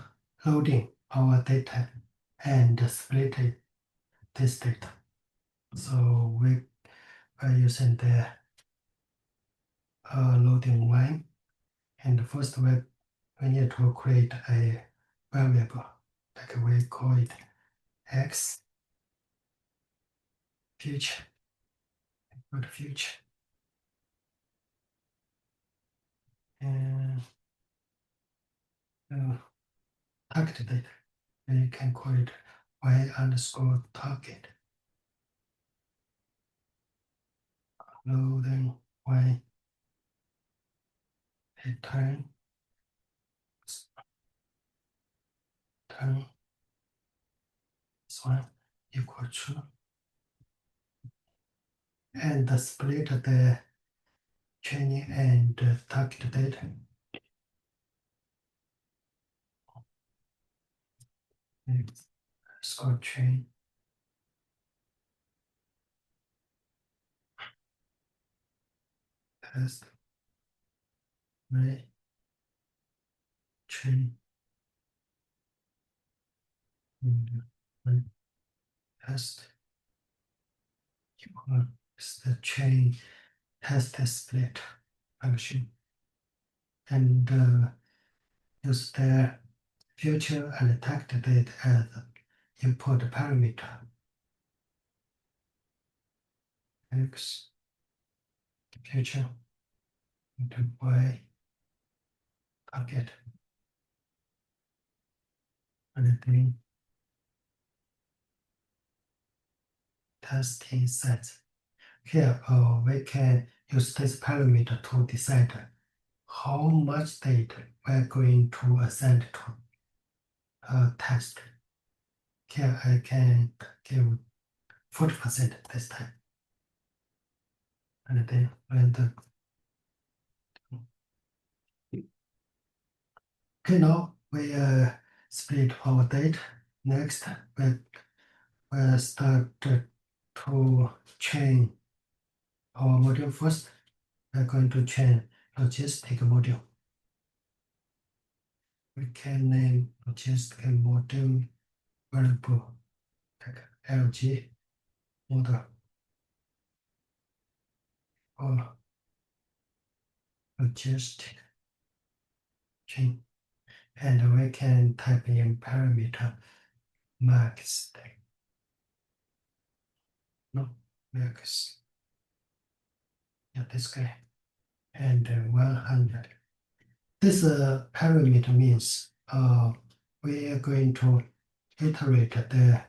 loading our data and split this data. So we are using the loading one, and first we need to create a variable, like we call it x future, future, and target data. We can call it y underscore target. Loading y turn this one equal to, and split the training and target data. Score train test train test equals the train test split function, and use the future and target date as input parameter. X future into y target, and then testing set. Here we can use this parameter to decide how much data we're going to assign to a test. Here I can give 40% this time. And then when the okay, now we split our data. Next we start to train our module first. We're going to train logistic module. We can name logistic module variable like LG model or logistic chain, and we can type in parameter max. No, max. Yeah, this guy, and 100. This parameter means we are going to iterate the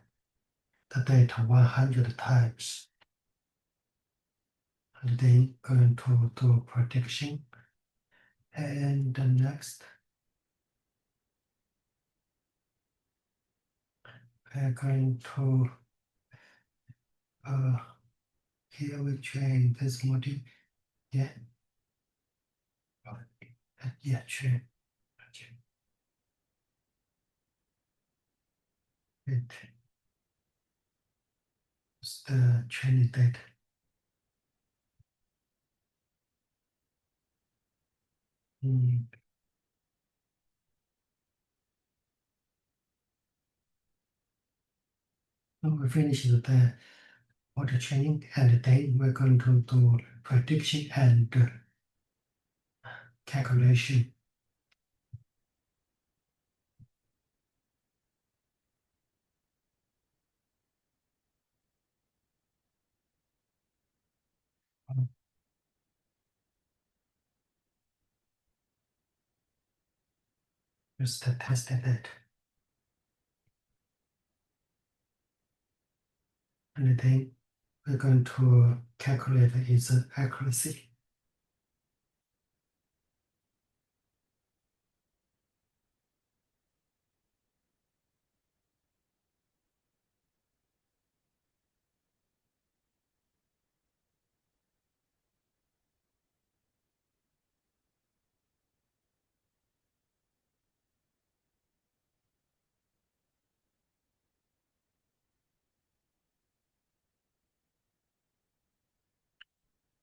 data 100 times, and then going to do prediction. And the next, we're going to here we train this module. Yeah, yeah, train. It's the training data. Now we finish the auto training, and then we're going to do prediction and calculation. Just test it, and then we're going to calculate its accuracy.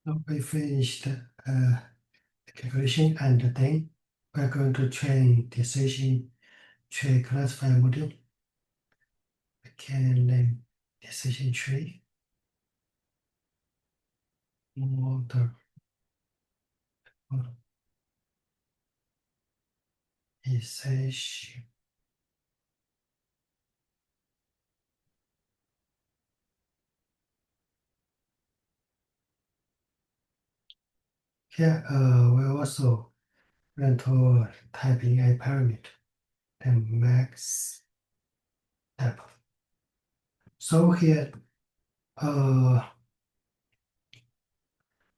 Now we finished the calculation, and then we're going to train decision tree classifier module. We can name decision tree model decision. Here, we also going to type in a parameter, the max depth. So here,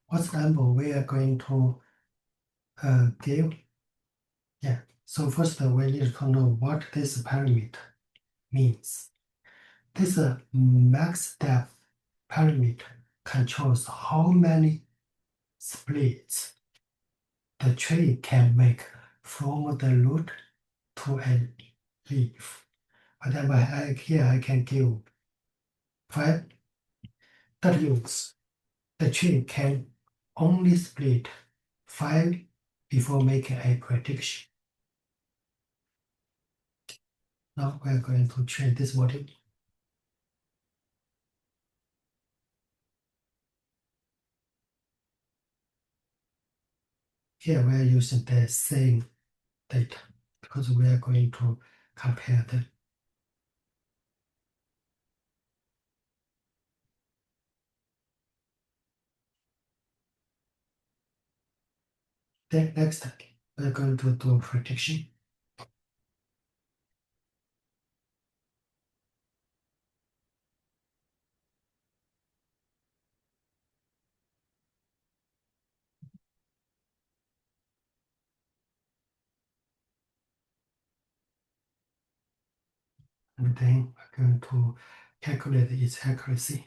what's the number we are going to give? Yeah. So first, we need to know what this parameter means. This max depth parameter controls how many splits the tree can make from the root to a leaf. Whatever here I can give 5. That means the tree can only split 5 before making a prediction. Now we're going to train this model. Here we are using the same data because we are going to compare them. Then next, we're going to do prediction. And then we're going to calculate its accuracy.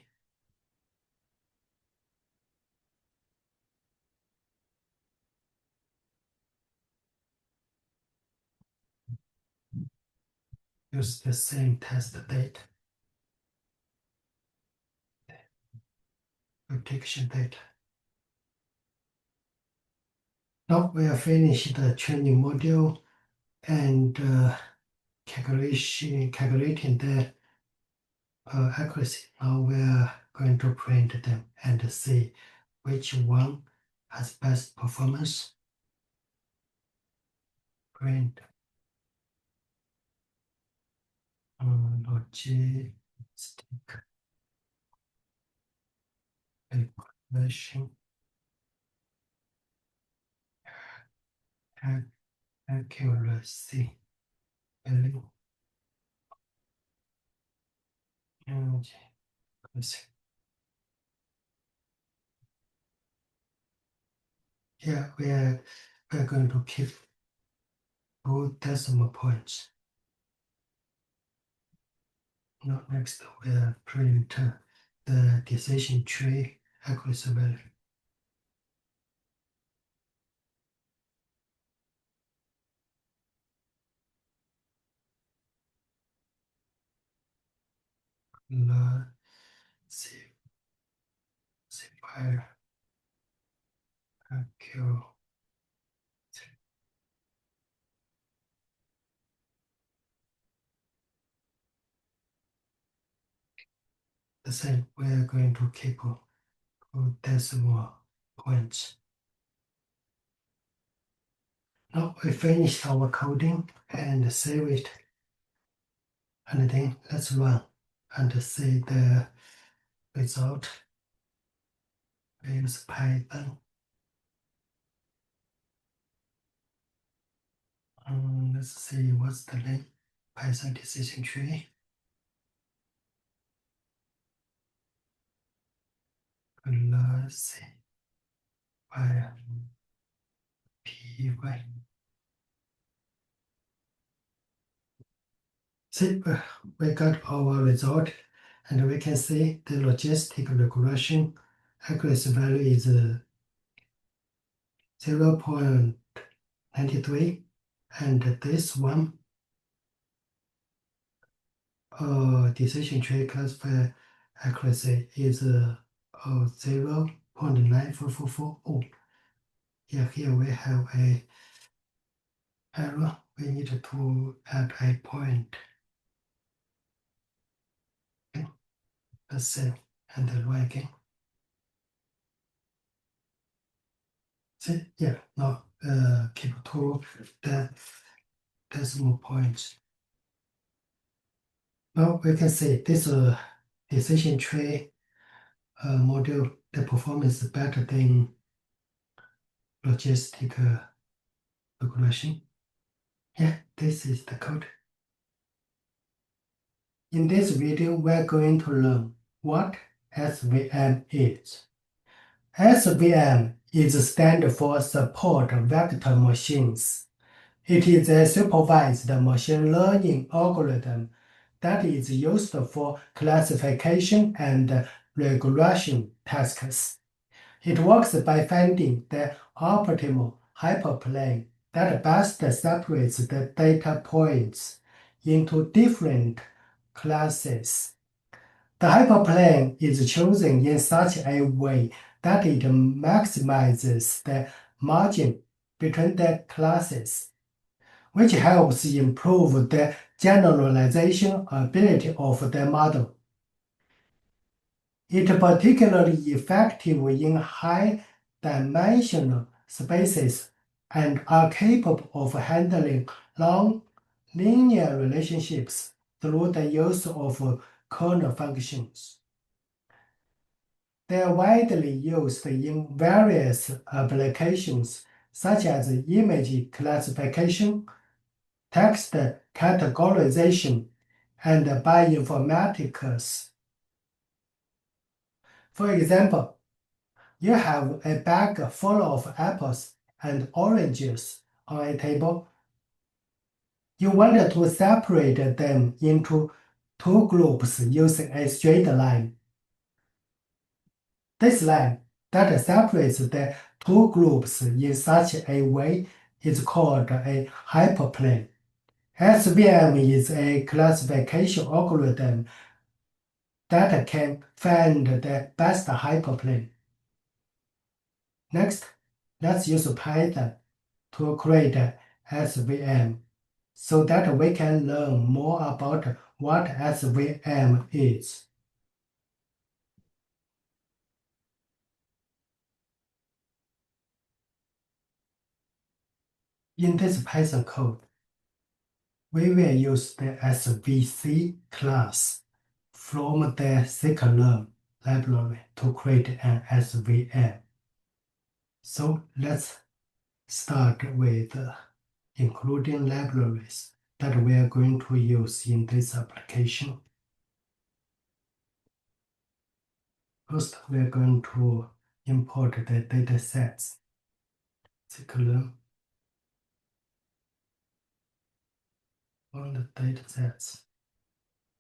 Use the same test data, prediction data. Now we are finished the training module and calculating the accuracy. Now we are going to print them and see which one has best performance. Print logistic calculation accuracy value and accuracy. Here we are going to keep 2 decimal points. Now next we are print the decision tree accuracy value. Classifier accuracy. the same. We are going to keep 2 decimal points. Now we finished our coding and save it. And then let's run and see the result. We use Python. Let's see what's the name. Python decision tree. Let's see. PY. See, we got our result, and we can see the logistic regression accuracy value is 0.93, and this one decision tree classifier accuracy is 0.9444. Oh, yeah, here we have a error. We need to add a point. Okay. Let's save and then run again. See, yeah, now keep to the decimal points. Now we can see this decision tree module, the performance is better than logistic regression. Yeah, this is the code. In this video, we're going to learn what SVM is. SVM is stand for Support Vector Machines. It is a supervised machine learning algorithm that is used for classification and regression tasks. It works by finding the optimal hyperplane that best separates the data points into different classes. The hyperplane is chosen in such a way that it maximizes the margin between the classes, which helps improve the generalization ability of the model. It is particularly effective in high-dimensional spaces and are capable of handling long linear relationships through the use of kernel functions. They are widely used in various applications such as image classification, text categorization, and bioinformatics. For example, you have a bag full of apples and oranges on a table. You want to separate them into 2 groups using a straight line. This line that separates the 2 groups in such a way is called a hyperplane. SVM is a classification algorithm that can find the best hyperplane. Next, let's use Python to create SVM so that we can learn more about what SVM is. In this Python code, we will use the SVC class from the scikit-learn library to create an SVM. So let's start with including libraries that we are going to use in this application. First, we are going to import the data sets. Scikit-learn on the data sets.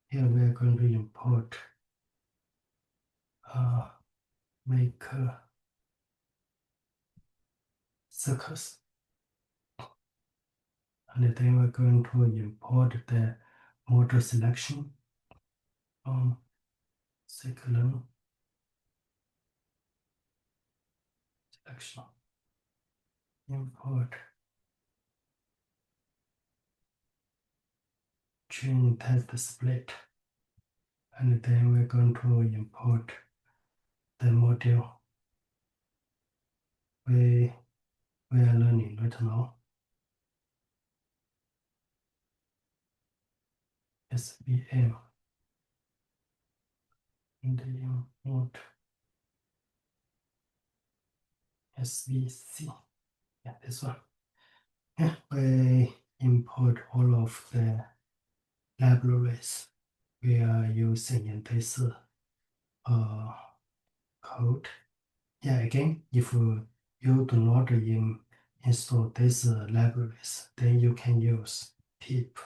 Here we are going to import make circles. And then we're going to import the model selection from scikit-learn selection. Import train test split and then we're going to import the module we are learning right now. SVM and import SVC. Yeah, this one. Yeah, we import all of the libraries we are using in this code. Yeah, again, if you do not install these libraries, then you can use pip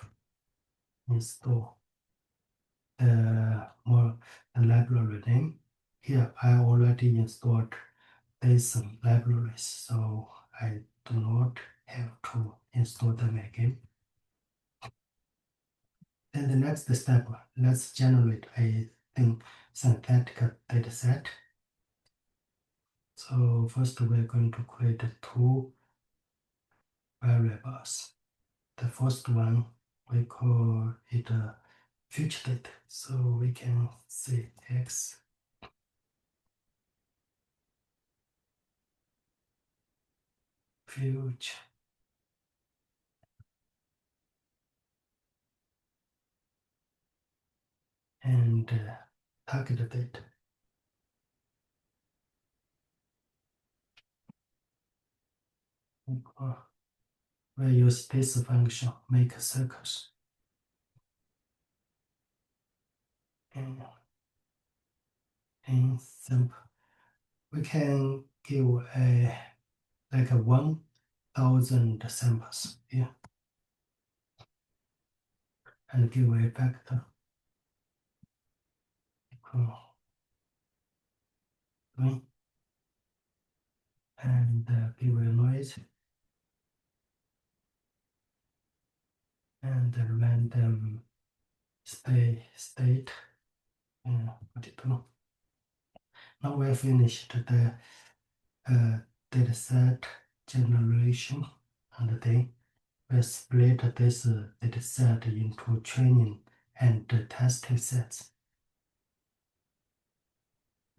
install the library name. Here, I already installed these libraries, so I do not have to install them again. Then the next step, let's generate a synthetic dataset. So first we're going to create two variables. The first one, we call it a future date. So we can say x future and target date. We use this function, make circles. And in simple, we can give a like a 1,000 samples here and give a factor equal 3 and give a noise and the random state 42. Now we have finished the dataset generation, and then we split this dataset into training and testing sets.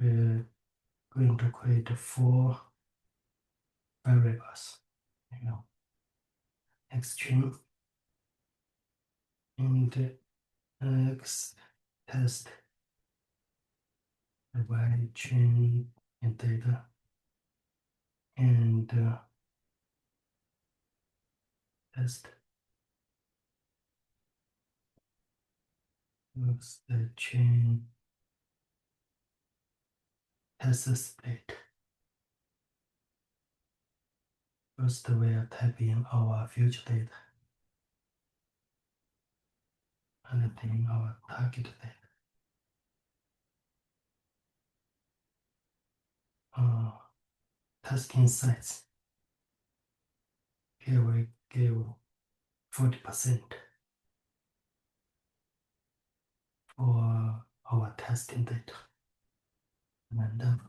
We're going to create 4 variables. Extreme and X test the Y chain and data and test looks the chain test split. First we are typing our future data and then our target data. Testing size. Here we give 40% for our testing data. And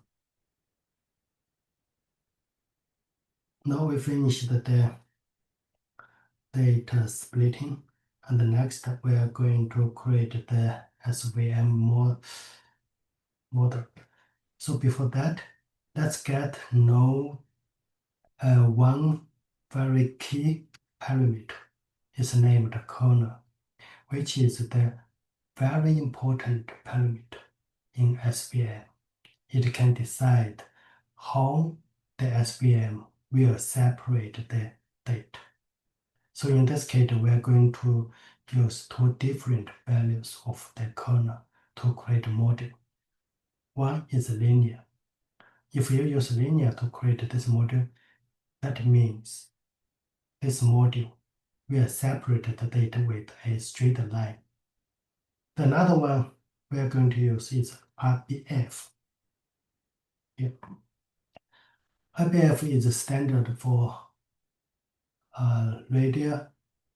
now we finished the data splitting, and next we are going to create the SVM model. So before that, let's get know one very key parameter is named kernel, which is the very important parameter in SVM. It can decide how the SVM will separate the data. So in this case, we are going to use 2 different values of the kernel to create a model. One is linear. If you use linear to create this model, that means this model will separate the data with a straight line. Another one we are going to use is RBF. Yeah. RBF is a standard for radial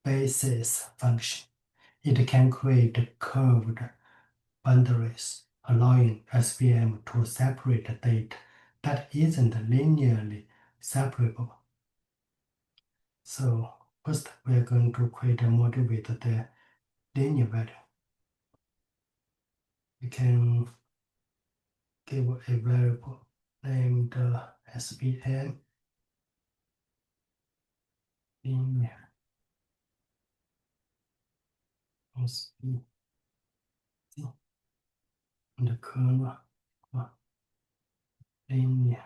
basis function. It can create curved boundaries, allowing SVM to separate data that isn't linearly separable. So first, we are going to create a model with the linear value. you can give a variable named SBN linear SB and the kernel linear.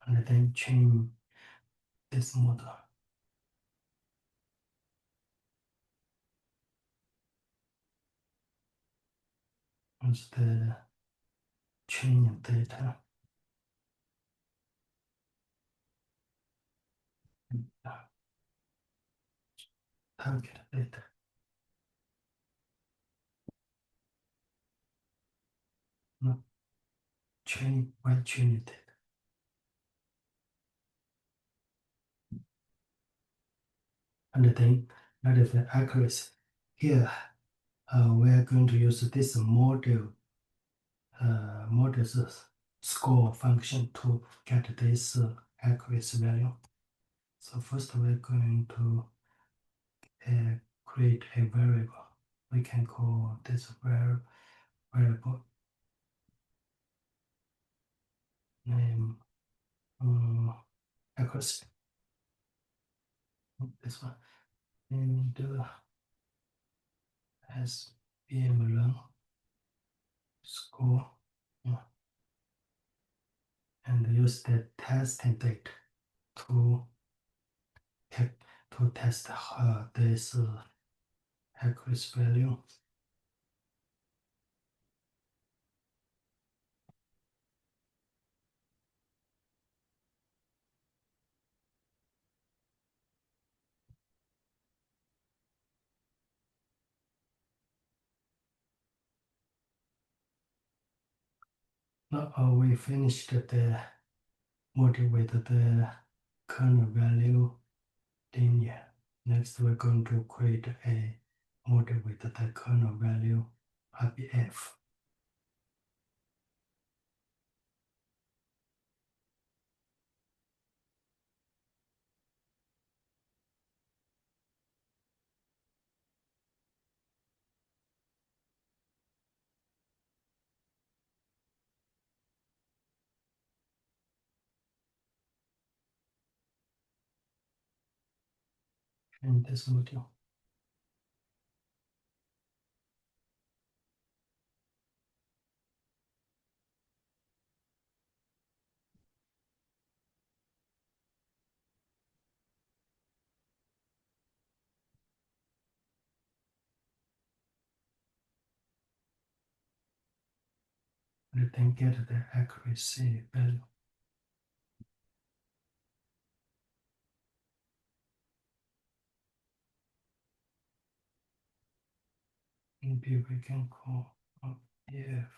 And then change this model. Instead, change data. Target data. No, change data. And then that is the accuracy. Here, we are going to use this model models score function to get this accuracy value. So first we're going to create a variable. We can call this variable name accuracy. This one. And SVM run score and use the testing date to test this accuracy value. Now we finished the model with the kernel value linear. Next, we're going to create a model with the kernel value RBF. And this module. And then get the accuracy value. Maybe we can call RBF.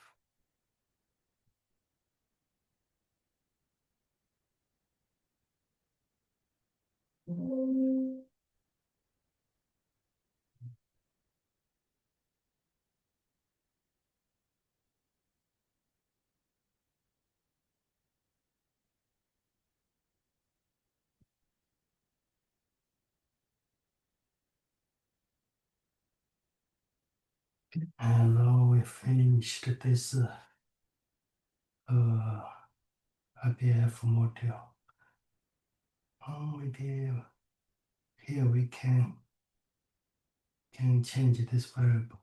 And now we finished this RBF module. Here we can change this variable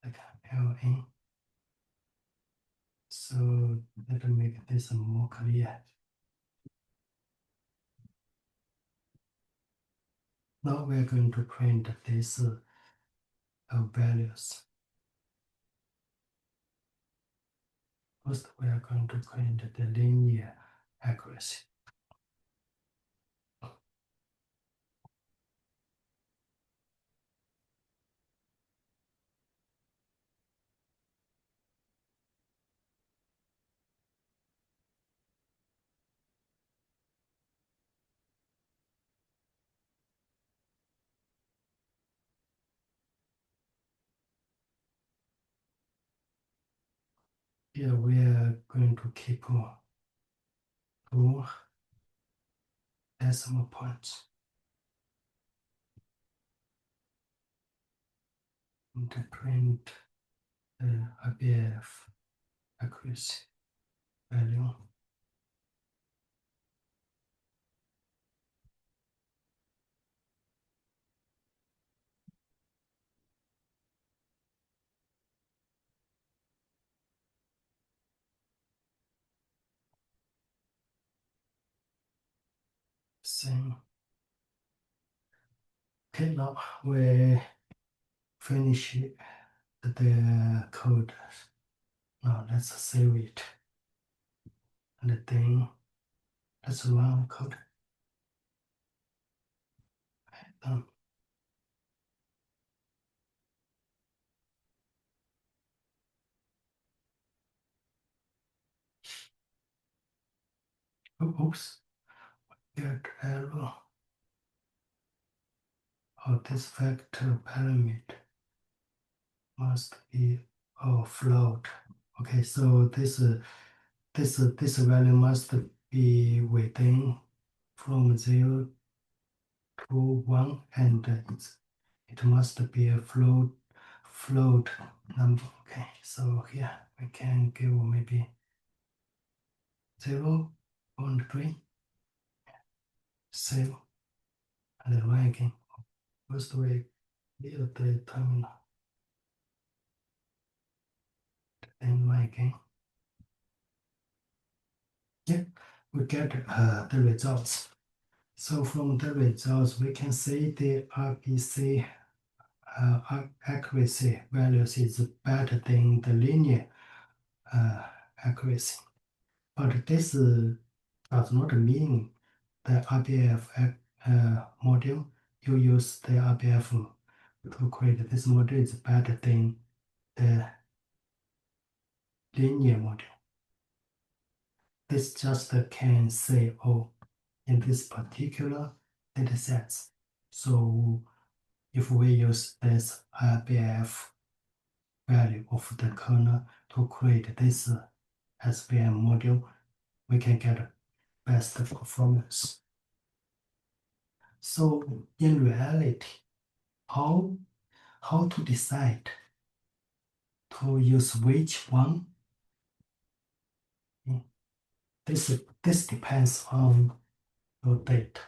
like ln. So let me make this more clear. Now we are going to print these values. First, we are going to print the linear accuracy. Here we are going to keep 2 decimal points. and print the RBF accuracy value. Same. Okay, now we finish the code. Now let's save it. And then let's run code. Done. Oops. Get error. Oh, this vector parameter must be a float. Okay, so this value must be within from 0 to 1, and it must be a float number. Okay, so here we can give maybe 0.3, save, and then run again. First we clear the terminal, then run again. Yeah, we get the results. So from the results, we can see the RBC accuracy values is better than the linear accuracy. But this does not mean the RBF module you use the RBF to create this module is better than the linear module. This just can say, oh, in this particular data sets. So if we use this RBF value of the kernel to create this SVM module, we can get best performance. So in reality, how to decide to use which one? This depends on your data.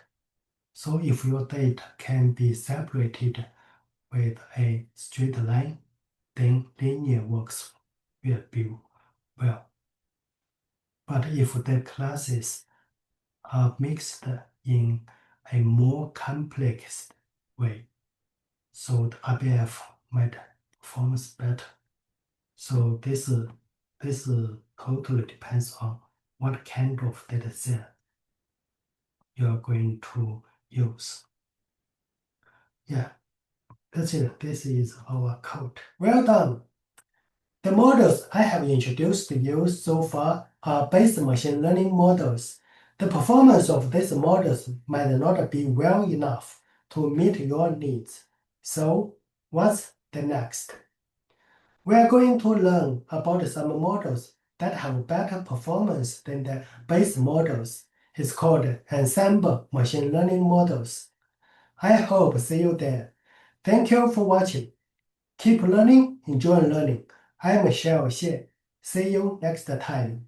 So if your data can be separated with a straight line, then linear works will be well. But if the classes are mixed in a more complex way, so the RBF might perform better. So this totally depends on what kind of data set you are going to use. Yeah, that's it. This is our code. Well done. The models I have introduced to you so far are basic machine learning models. The performance of these models might not be well enough to meet your needs. So, what's the next? We are going to learn about some models that have better performance than the base models. It's called ensemble machine learning models. I hope see you there. Thank you for watching. Keep learning, enjoy learning. I am Xiao Xie. See you next time.